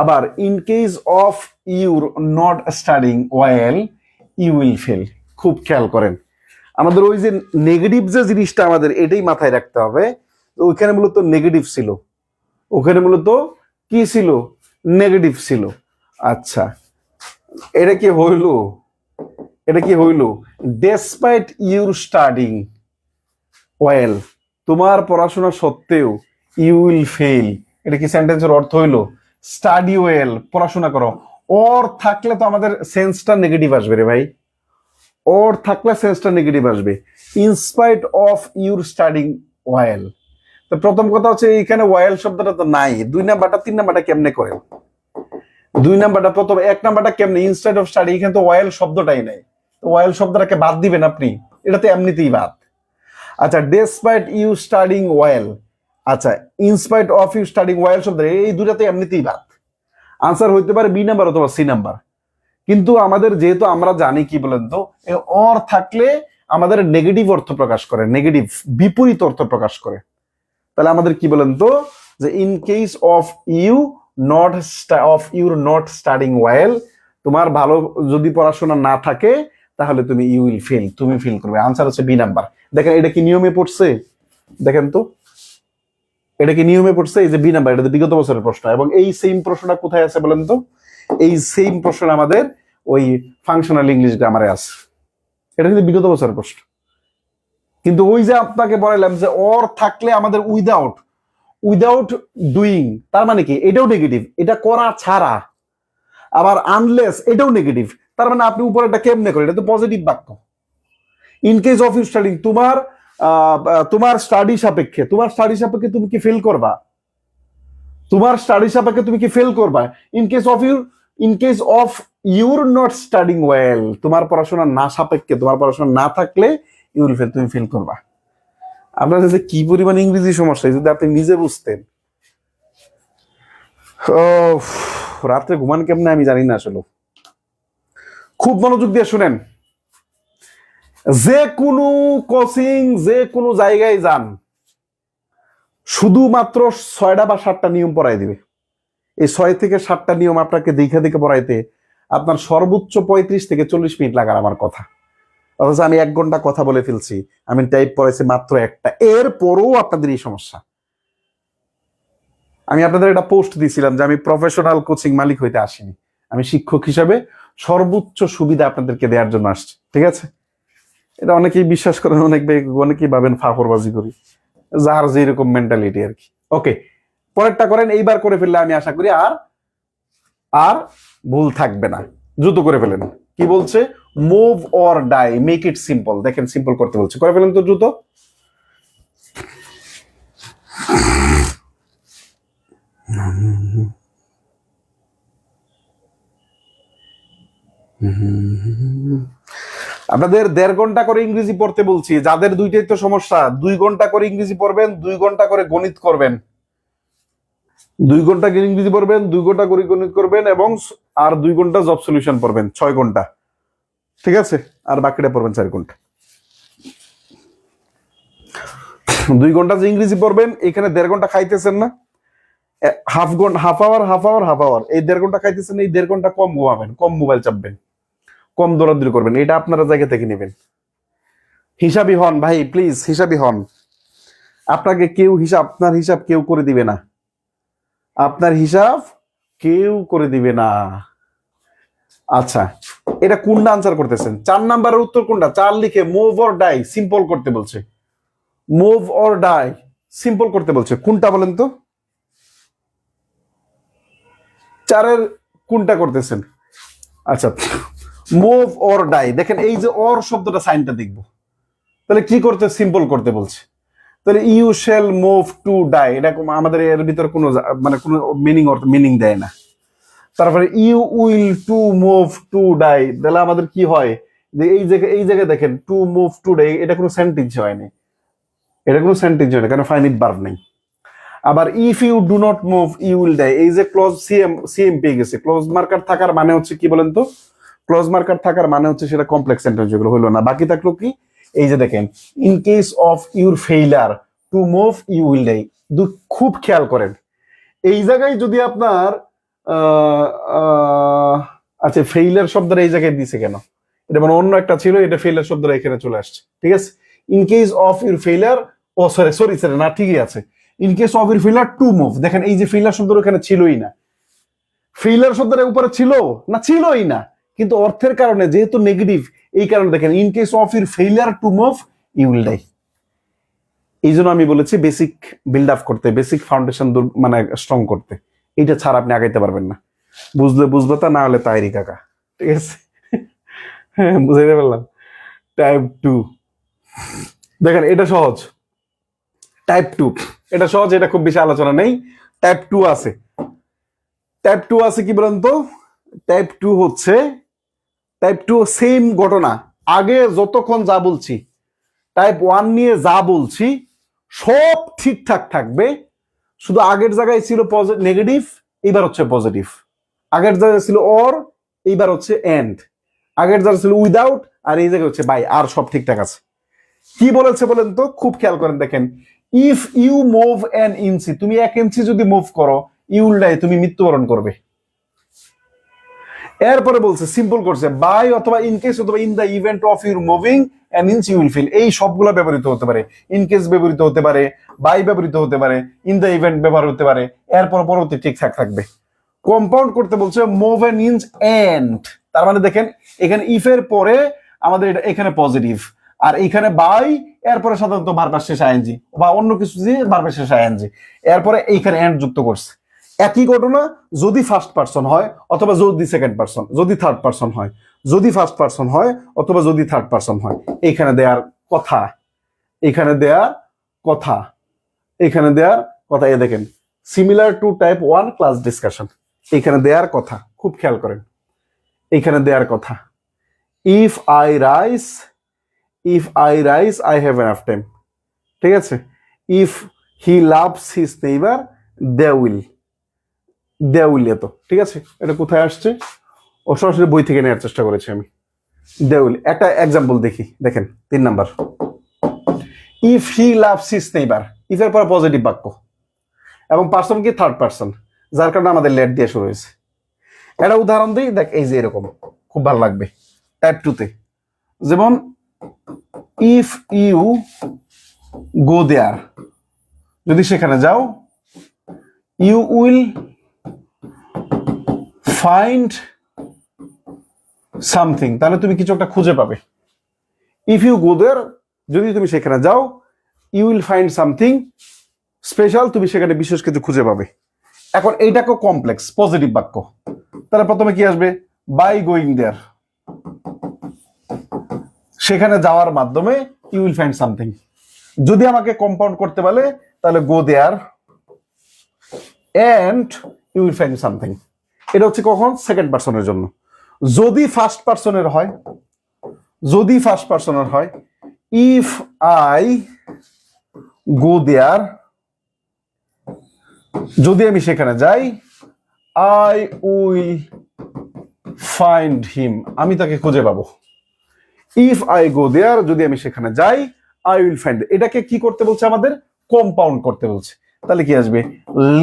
আবার in case of your not studying well you will fail. খুব খেয়াল করেন, আমাদের ওই যে negative যে জিনিসটা, আমাদের এটাই মাথায় রাখতে হবে। ওইখানে মূলত নেগেটিভ ছিল, ওখানে মূলত কি ছিল? নেগেটিভ ছিল। আচ্ছা, এটা কি হইল? এটা কি হইল? ডেসপাইট ইউর স্টাডিং ওয়েল, তোমার পড়াশোনা সত্ত্বেও ইউ উইল ফেল। এটা কি সেন্টেন্সের অর্থ হইল? স্টাডি ওয়েল, পড়াশোনা করো। অর থাকলে তো আমাদের সেন্সটা নেগেটিভ আসবে রে ভাই, অর থাকলে সেন্সটা নেগেটিভ আসবে। In spite of your studying well, তো প্রথম কথা হচ্ছে এখানে ওয়েল শব্দটা তো নাই। 2 নাম্বারটা 3 নাম্বারটা কেমনে করে? 2 নাম্বারটা প্রথম, 1 নাম্বারটা কেমনে? ইনস্টাইড অফ স্টাডি, এখানে তো ওয়েল শব্দটাই নাই, তো ওয়েল শব্দটাকে বাদ দিবেন আপনি, এটা তো এমনিতেই বাদ। আচ্ছা, ডেসপাইট ইউ স্টাডিং ওয়েল, আচ্ছা in spite of you studying well শব্দ, এই দুটাতে এমনিতেই বাদ। আনসার হইতে পারে বি নাম্বার অথবা সি নাম্বার। কিন্তু আমাদের যেহেতু আমরা জানি কি বলেন তো, অর থাকলে আমাদের নেগেটিভ অর্থ প্রকাশ করে, নেগেটিভ বিপরীত অর্থ প্রকাশ করে। তাহলে আমাদের কি বলেন তো, যে in case of you not of your not studying well, তোমার ভালো যদি পড়াশোনা না থাকে তাহলে তুমি ইউ উইল ফেল, তুমি ফেল করবে। আনসার হচ্ছে বি নাম্বার। দেখেন এটা কি নিয়মে পড়ছে? দেখেন তো এটা কি নিয়মে পড়ছে? এই যে বি নাম্বার, এটা বিগত বছরের প্রশ্ন। এবং এই সেম প্রশ্নটা কোথায় আছে বলেন তো? এই সেম প্রশ্ন আমাদের ওই ফাংশনাল ইংলিশ গ্রামারে আছে। এটা কিন্তু বিগত বছরের প্রশ্ন। কিন্তু ওই যে আপনাকে বললাম যে অর থাকলে আমাদের উইদাউট, উইদাউট ডুইং, তার মানে কি? এটাও নেগেটিভ, এটা করা ছাড়া। আবার আনলেস, এটাও নেগেটিভ, তার মানে আপনি উপরেটা কেমনে করেন? এটা তো পজিটিভ বাক্য। In case of you studying, তোমার তোমার স্টাডি সাপেক্ষে, তোমার স্টাডি সাপেক্ষে তুমি কি ফেল করবা? তোমার স্টাডি সাপেক্ষে তুমি কি ফেল করবা? In case of your, in case of your not studying well, তোমার পড়াশোনা না সাপেক্ষে, তোমার পড়াশোনা না থাকলে ইউ উইল ফেল, তুমি ফেল করবা। আপনার কাছে কি পরিমাণ ইংরেজি সমস্যা যদি আপনি নিজে বুঝতেন। ও, রাত্রে ঘুমান কেমনে আমি জানি না আসলে। খুব মনোযোগ দিয়ে শুনেন, যে কোনো কোচিং, যে কোনো জায়গায় যান, শুধুমাত্র 6টা বা 7টা নিয়ম পড়াই দিবে। এই 6 থেকে 7টা নিয়ম আপনাকে দেখে দেখে পড়াইতে আপনার সর্বোচ্চ 35 থেকে 40 মিনিট লাগার আমার কথা। অথচ আমি 1 ঘন্টা কথা বলে ফেলছি, আমি টাইপ পড়াইছি মাত্র একটা। এরপরও আপনাদের এই সমস্যা। আমি আপনাদের একটা পোস্ট দিয়েছিলাম যে আমি প্রফেশনাল কোচিং মালিক হইতে আসিনি, আমি শিক্ষক হিসাবে সর্বোচ্চ সুবিধা আপনাদেরকে দেওয়ার জন্য আসছি। ঠিক আছে, এটা অনেকেই বিশ্বাস করেন, অনেকেই ভাবেন ফাফরবাজি করি, যার যেরকম মেন্টালিটি আর কি। ওকে, পরেরটা করেন, এইবার করে ফেললে আমি আশা করি আর আর ভুল থাকবে না। দ্রুত করে ফেলেন। কি বলছে? Move or die, make it simple. দেখেন সিম্পল করতে বলছে, করে ফেলেন তো দ্রুত। আপনাদের 1.5 ঘন্টা করে ইংরেজি পড়তে বলছি। যাদের দুইটাই তো সমস্যা, 2 ঘন্টা করে ইংরেজি পড়বেন, 2 ঘন্টা করে গণিত করবেন। 2 ঘন্টা ইংরেজি পড়বেন, 2 ঘন্টা করে গণিত করবেন, এবং আর 2 ঘন্টা জব সলিউশন পড়বেন, 6 ঘন্টা। ঠিক আছে, আর বাকিটা পড়বেন 4 ঘন্টা। 2 ঘন্টা যে ইংরেজি পড়বেন, এখানে 1.5 ঘন্টা খাইতেছেন না, হাফ আওয়ার, এই 1.5 ঘন্টা খাইতেছেন, এই 1.5 ঘন্টা কম ঘুমাবেন, কম মোবাইল চাপবেন, কম দৌড়াদৌড়ি করবেন। এটা আপনারা জায়গা থেকে নেবেন। হিসাবই হন ভাই, প্লিজ হিসাবই হন। আপনাকে কেউ আপনার হিসাব কেউ করে দিবে না, আপনার হিসাব কেউ করে দিবে না। আচ্ছা, এটা কোনটা আনসার করতেছেন? 4 নাম্বারের উত্তর কোনটা? 4 লিখে মুভ অর ডাই সিম্পল করতে বলছে। মুভ অর ডাই সিম্পল করতে বলছে, কোনটা বলেন তো? 4-এর কোনটা করতেছেন? আচ্ছা, মুভ অর ডাই। দেখেন এই যে অর শব্দটা, সাইনটা দেখবো, তাহলে কি করতে? সিম্পল করতে বলছে। তাহলে you shall move to die, এটা আমাদের এর ভিতরে কোনো মানে কোনো মিনিং দেয় না। তারপরে you will to move to die, তাহলে আমাদের কি হয় যে এই জায়গায় দেখেন টু মুভ টু ডাই, এটা কোনো সেন্টেন্স হয়নি, এটা কোনো সেন্টেন্স হয়নি, কারণ ফাইনিট ভার্ব নেই। আবার if you do not move you will die, এই যে ক্লোজ সিএম পেয়ে গেছে। ক্লোজ মার্কার থাকার মানে হচ্ছে কি বলেন তো? ক্লোজ মার্কার থাকার মানে হচ্ছে সেটা কমপ্লেক্স সেন্টেন্স, যেগুলো হলো না। বাকি থাকলো কি? এই যে দেখেন, in case of your failure to move you will die. খুব খেয়াল করেন, এই জায়গায় যদি আপনার আচ্ছা, ফেইলার শব্দটা এই জায়গায় দিছে কেন? এটা মানে অন্য একটা ছিল, এটা ফেইলার শব্দটা এখানে চলে আসছে। ঠিক আছে, in case of your failure, oh sorry না, ঠিকই আছে। In case of your failure to move, দেখেন এই যে ফেইলার শব্দটা এখানে ছিলই না। ফেইলার শব্দটা উপরে ছিল না? ছিলই না, কিন্তু অর্থের কারণে যেহেতু নেগেটিভ, এই কারণে দেখেন in case of your failure to move you will die. এই জন্য আমি বলেছি বেসিক বিল্ড আপ করতে, বেসিক ফাউন্ডেশন মানে স্ট্রং করতে। এইটা ছাড়া আপনি আগাইতে পারবেন না। বুঝলে তা, না হলে তাইরি কাকা। ঠিক আছে, হ্যাঁ বুঝাইতে পারলাম। টাইপ 2 দেখেন, এটা সহজ। টাইপ 2 এটা সহজ, এটা খুব বেশি আলোচনা নেই। টাইপ 2 আছে, টাইপ 2 আছে কি বলেন তো? টাইপ 2 হচ্ছে, টাইপ 2 সেম ঘটনা, আগে যতক্ষণ যা বলছি টাইপ 1 নিয়ে যা বলছি সব ঠিকঠাক থাকবে, শুধু আগের জায়গায় ছিল নেগেটিভ, এবার হচ্ছে পজিটিভ। আগের জায়গায় ছিল অর, এইবার হচ্ছে এন্ড। আগের জায়গায় ছিল উইদাউট, আর এই জায়গায় হচ্ছে বাই। আর সব ঠিকঠাক আছে। কি বলেছে বলেন তো? খুব খেয়াল করেন, দেখেন, ইফ ইউ মুভ অ্যান ইঞ্চি, তুমি 1 ইঞ্চি যদি মুভ করো, ইউ উইল ডাই, তুমি মৃত্যুবরণ করবে। এরপরে বলছে, সিম্পল করছে, বাই অথবা ইন কেস অথবা in the event of your moving an inch you will fail. এই সবগুলো ব্যবহৃত হতে পারে, ইন কেস ব্যবহৃত হতে পারে, বাই ব্যবহৃত হতে পারে, ইন দ্য ইভেন্ট ব্যবহার হতে পারে। এরপর পরবর্তী ঠিকঠাক থাকবে। কম্পাউন্ড করতে বলছে মুভ অ্যান ইঞ্চ এন্ড, তার মানে দেখেন এখানে ইফ এর পরে আমাদের এটা এখানে পজিটিভ, আর এখানে বাই, এরপরে সাধারণত ভার্বের শেষে আইএনজি বা অন্য কিছু দিয়ে ভার্বের শেষে আইএনজি, এরপরে এইখানে এন্ড যুক্ত করছে। একই ঘটনা যদি ফার্স্ট পারসন হয় অথবা যদি সেকেন্ড পারসন, যদি থার্ড পারসন হয়, যদি ফার্স্ট পারসন হয় অথবা যদি থার্ড পারসন হয়। এইখানে দেয়ার কথা, এখানে দেয়ার কথা, এখানে দেয়ার কথা। এ দেখেন, similar to type 1 class discussion, এখানে দেয়ার কথা। খুব খেয়াল করেন, এখানে দেয়ার কথা। If I rise I have enough time. ঠিক আছে, if he loves his neighbour they will এত, ঠিক আছে। এটা কোথায় আসছে? ও সরাসরি বই থেকে নেওয়ার চেষ্টা করেছি আমি। They will. একটা এক্সাম্পল দেখি, দেখেন 3 number. If he loves his neighbour, if এর পর পজিটিভ বাক্য এবং পার্সন কি থার্ড পার্সন, যার কারণে আমাদের লেট দিয়ে শুরু হয়েছে। একটা উদাহরণ দিই, দেখ এই যে এরকম, খুব ভালো লাগবে। টাইপ 2 তে যেমন ইফ ইউ গো দেয়ার, যদি সেখানে যাও, ইউ উইল ফাইন্ড সামথিং, তাহলে তুমি কিছু একটা খুঁজে পাবে। ইফ ইউ গো দেয়ার, যদি তুমি সেখানে যাও, you will find something special, তুমি সেখানে বিশেষ কিছু খুঁজে পাবে। এখন এইটাকে কমপ্লেক্স পজিটিভ বাক্য, তাহলে প্রথমে কি আসবে? বাই গোয়িং দেয়ার, সেখানে যাওয়ার মাধ্যমে ইউ উইল ফাইন্ড সামথিং। যদি আমাকে কম্পাউন্ড করতে বলে তাহলে go there and you will find something. এটা হচ্ছে কখন? সেকেন্ড পার্সনের জন্য। যদি ফার্স্ট পার্সনের হয়, যদি ফার্স্ট পার্সনের হয়, ইফ আই গো দেয়ার, যদি আমি সেখানে যাই, আই উইল ফাইন্ড হিম, আমি তাকে খুঁজে পাবো। ইফ আই গো দেয়ার, যদি আমি সেখানে যাই, আই উইল ফাইন্ড। এটাকে কি করতে বলছে? আমাদের কম্পাউন্ড করতে বলছে। তাহলে কি আসবে?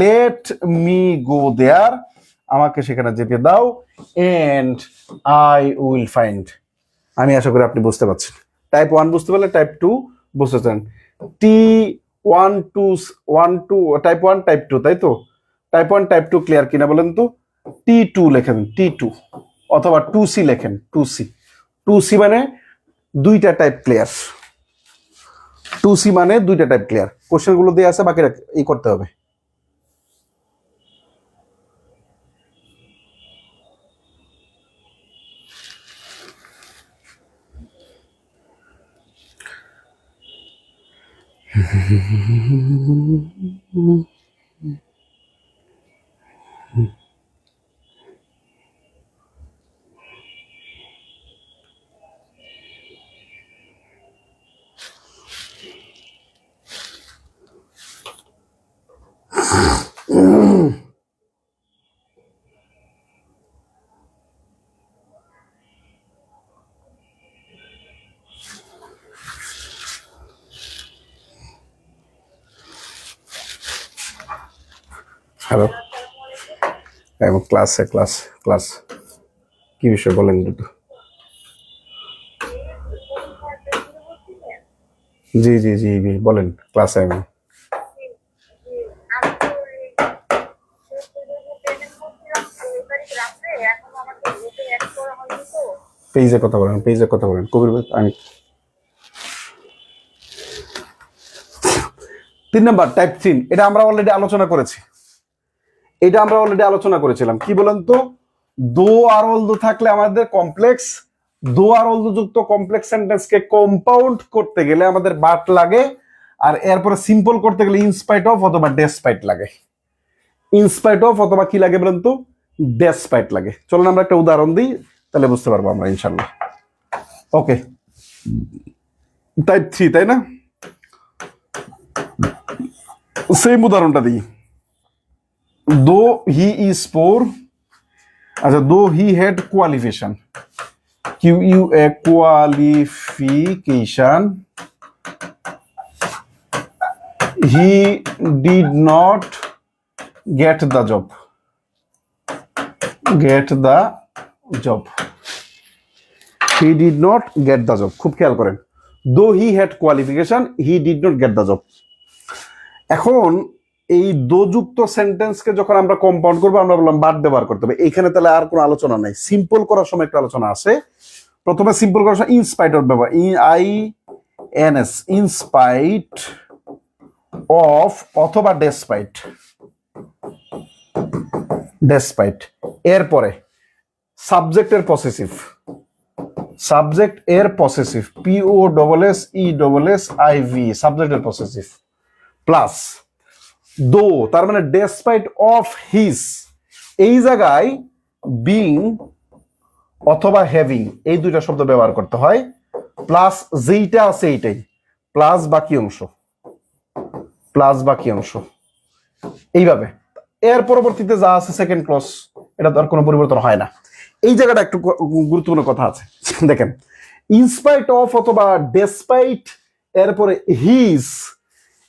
লেট মি গো দেয়ার, আমাকে সেখানে যেতে দাও, এন্ড আই উইল ফাইন্ড। আমি আশা করি আপনি বুঝতে পারছেন। টাইপ 1 বুঝতে পারলে টাইপ 2 বুঝতে চান। টি 1 2 1 2 টাইপ 1 টাইপ 2, তাই তো? টাইপ 1 টাইপ 2 ক্লিয়ার কিনা বলেন তো? T2 লেখেন, T2 অথবা 2C লেখেন, 2C। 2C মানে দুইটা টাইপ ক্লিয়ার। 2C মানে দুইটা টাইপ ক্লিয়ার। কোশ্চেন গুলো দিয়ে আছে, বাকিটা এই করতে হবে। হ্যালো, এবং ক্লাসে ক্লাস কি বিষয় বলেন দুটো? জি জি জি জি বলেন, ক্লাসে আমি। পেজে কথা বলেন, পেজে কথা বলেন কবির ভাই। আমি 3 নাম্বার টাইপ 3, এটা আমরা অলরেডি আলোচনা করেছি। এটা আমরা অলরেডি আলোচনা করেছিলাম। কি বলেন তো? দো আর অলদো থাকলে আমাদের কমপ্লেক্স, দো আর অলদো যুক্ত কমপ্লেক্স সেন্টেন্সকে কম্পাউন্ড করতে গেলে আমাদের বাট লাগে, আর এরপরে সিম্পল করতে গেলে ইনস্পাইট অফ অথবা ডেসপাইট লাগে। ইনস্পাইট অফ অথবা কি লাগে বলেন তো? ডেসপাইট লাগে। চলুন আমরা একটা উদাহরণ দিই, তাহলে বুঝতে পারবো আমরা ইনশাল্লাহ। ওকে, টাইপ 3 তাই না? সেম উদাহরণটা দিই। দো হি ইজ পোর, আচ্ছা, দো he had qualification, QUA qualification, he did not get the job, he did not get the job। খুব খেয়াল করেন, দো he had qualification, he did not get the job. এখন এই দোযুক্ত সেন্টেন্সকে যখন আমরা কম্পাউন্ড করবো, আমরা বললাম বাদ ব্যবহার করতে হবে। এইখানে তাহলে আর কোনো আলোচনা নাই, সিম্পল করার সময় একটা আলোচনা আছে। প্রথমে সিম্পল করার সময় ইনস্পাইট অফ ব্যবহার, INS, ইনস্পাইট অফ অথবা ডেসপাইট। এরপরে সাবজেক্টের পসেসিভ, POSSESSIV, সাবজেক্টের পসেসিভ, প্লাস দো, তার মানে ডেসপাইট অফ হিজ, এই জায়গায় বিং অথবা হ্যাভিং এই দুইটা শব্দ ব্যবহার করতে হয়, প্লাস যেইটা আছে এইটাই, প্লাস বাকি অংশ। প্লাস বাকি অংশ, এইভাবে। এর পরবর্তীতে যা আছে সেকেন্ড ক্লজ, এটা তো আর কোনো পরিবর্তন হয় না। এই জায়গাটা একটু গুরুত্বপূর্ণ কথা আছে। দেখেন, ইনস্পাইট অফ অথবা ডেসপাইট, এরপরে হিজ,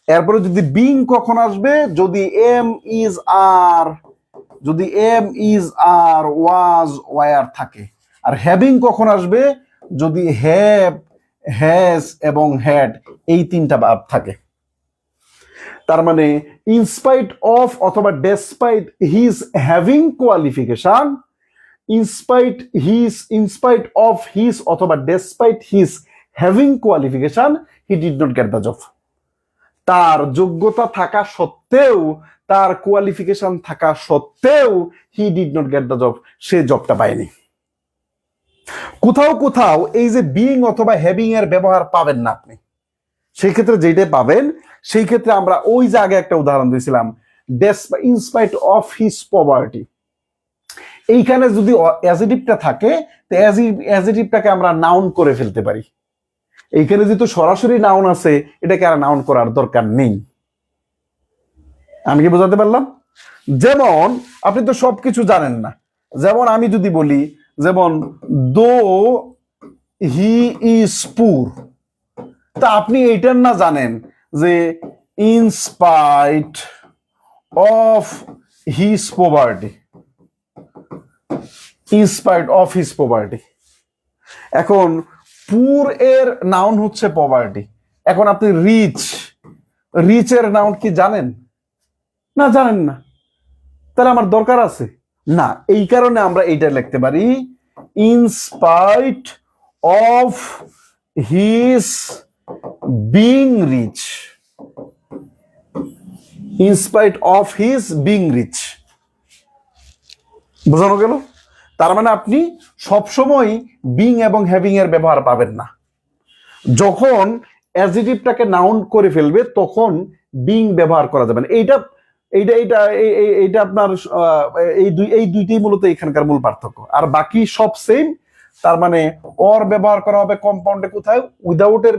এরপরে যদি বিং কখন আসবে, যদি এম ইজ আর, যদি am is are, was, were থাকে। আর হ্যাভিং কখন আসবে, যদি হ্যাভ, হ্যাজ এবং হ্যাড এই তিনটা ভার্ব থাকে। তার মানে ইনস্পাইট অফ অথবা despite his having qualification, in spite of his অথবা despite his having qualification, he did not get the job. তার যোগ্যতা থাকা সত্ত্বেও, তার কোয়ালিফিকেশন থাকা সত্ত্বেও he did not get the job, সে জবটা পায়নি। কোথাও কোথাও এই যে বিং অথবা হ্যাভিং এর ব্যবহার পাবেন না আপনি, সেই ক্ষেত্রে যেটা পাবেন, সেই ক্ষেত্রে আমরা ওই যে আগে একটা উদাহরণ দিয়েছিলাম, ইনস্পাইট অফ হিজ পভার্টি, এইখানে যদি অ্যাজেটিভটা থাকে, তো অ্যাজেটিভটাকে আমরা নাউন করে ফেলতে পারি। এইখানে যেহেতু সরাসরি নাউন আছে, এটাকে আর নাউন করার দরকার নেই। আমি কি বোঝাতে পারলাম? যেমন আপনি তো সবকিছু জানেন না, যেমন আমি যদি বলি, যেমন দো হি ইজ পুর, তা আপনি এইটার না জানেন যে in spite of his poverty, in spite of his poverty. এখন পুর এর নাউন হচ্ছে পভার্টি। এখন আপনি রিচ, রিচের নাউন কি জানেন? না, জানেন না। তাহলে আমার দরকার আছে না, এই কারণে আমরা এইটা লিখতে পারি, in spite of his being rich, in spite of his being rich. বোঝানো গেল? তার মানে আপনি সবসময় বিং এবং হ্যাভিং এর ব্যবহার পাবেন না। যখন অ্যাডজেক্টিভটাকে নাউন করে ফেলবে তখন বিং ব্যবহার করা যাবে না। এইটা এইটা এইটা এইটা আপনার এই দুইটাই মূলত এখানকার মূল পার্থক্য, আর বাকি সব সেম। তার মানে অর ব্যবহার করা হবে কম্পাউন্ডে কোথায়, উইদাউটের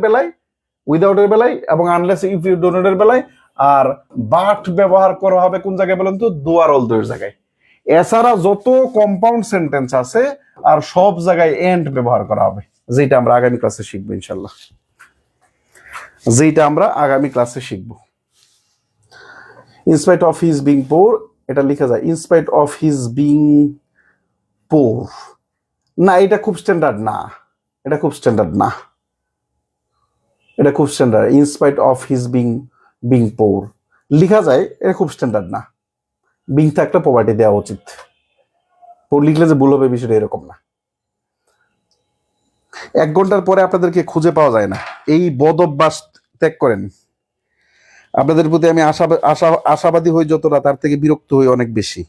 বেলায় এবং আনলেস ইফ ইউ ডোন্ট এর বেলায়, আর বাট ব্যবহার করা হবে কোন জায়গায় বলেন তো, দো আর অল দো এর জায়গায়। এছাড়া যত কম্পাউন্ড সেন্টেন্স আছে আর সব জায়গায় এন্ড ব্যবহার করা হবে, যেটা আমরা আগামী ক্লাসে শিখবো ইনশাল্লাহ, যেটা আমরা আগামী ক্লাসে শিখবো। In spite of his being poor, এটা লিখা যায় in spite of his being poor. না, এটা খুব স্ট্যান্ডার্ড না, এটা খুব স্ট্যান্ডার্ড না, এটা খুব standard. In spite of his being poor লিখা যায়, এটা খুব স্ট্যান্ডার্ড না। বিং থাকলে প্রপার্টি দেওয়া উচিত, পোর লিখলে যে ভুল হবে বিষয়টা এরকম না। 1 ঘন্টার পরে আপনাদেরকে খুঁজে পাওয়া যায় না, এই বদ অভ্যাস ত্যাগ করেন। আপনাদের প্রতি আমি আশাবাদী হই যতটা, তার থেকে বিরক্ত হই অনেক বেশি।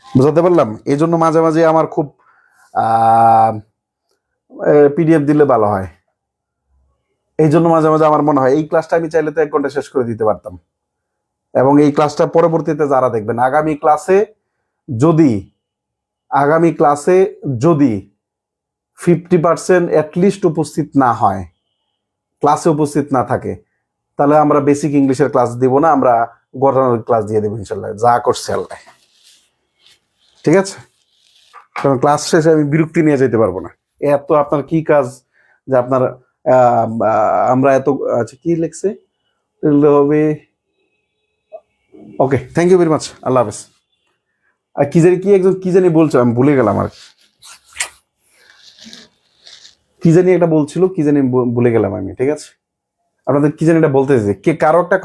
বুঝাতে পারলাম? এই জন্য মাঝে মাঝে আমার খুব পিডিএফ দিলে ভালো হয়। এই জন্য মাঝে মাঝে আমার মনে হয় এই ক্লাসটা আমি চাইলে তো 1 ঘন্টা শেষ করে দিতে পারতাম। এবং এই ক্লাসটা পরবর্তীতে যারা দেখবেন, আগামী ক্লাসে যদি 50% অ্যাটলিস্ট উপস্থিত না হয়, ক্লাসে উপস্থিত না থাকে, তাহলে আমরা বেসিক ইংলিশের ক্লাস দিব না, আমরা গঠনের ক্লাস দিয়ে দেবো ইনশাল্লাহ, যা করছে আল্লাহ। ঠিক আছে? কারণ ক্লাস শেষে আমি বিরক্তি নিয়ে যেতে পারবো না। এত আপনার কি কাজ যে আপনার আমরা এত, আচ্ছা কি লিখছে হবে। ওকে, থ্যাংক ইউ ভেরি মাচ, আল্লাহ হাফেজ। আর কি জানি বলছো, আমি ভুলে গেলাম। আর কি জানি একটা বলছিল, কি জানি ভুলে গেলাম আমি। ঠিক আছে, আপনাদের কি জানি এটা বলতে চাইছি, কে কারো একটা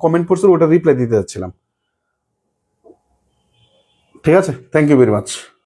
কমেন্ট করছিল, ওটা রিপ্লাই দিতে যাচ্ছিলাম। ঠিক আছে, থ্যাংক ইউ ভেরি মাচ।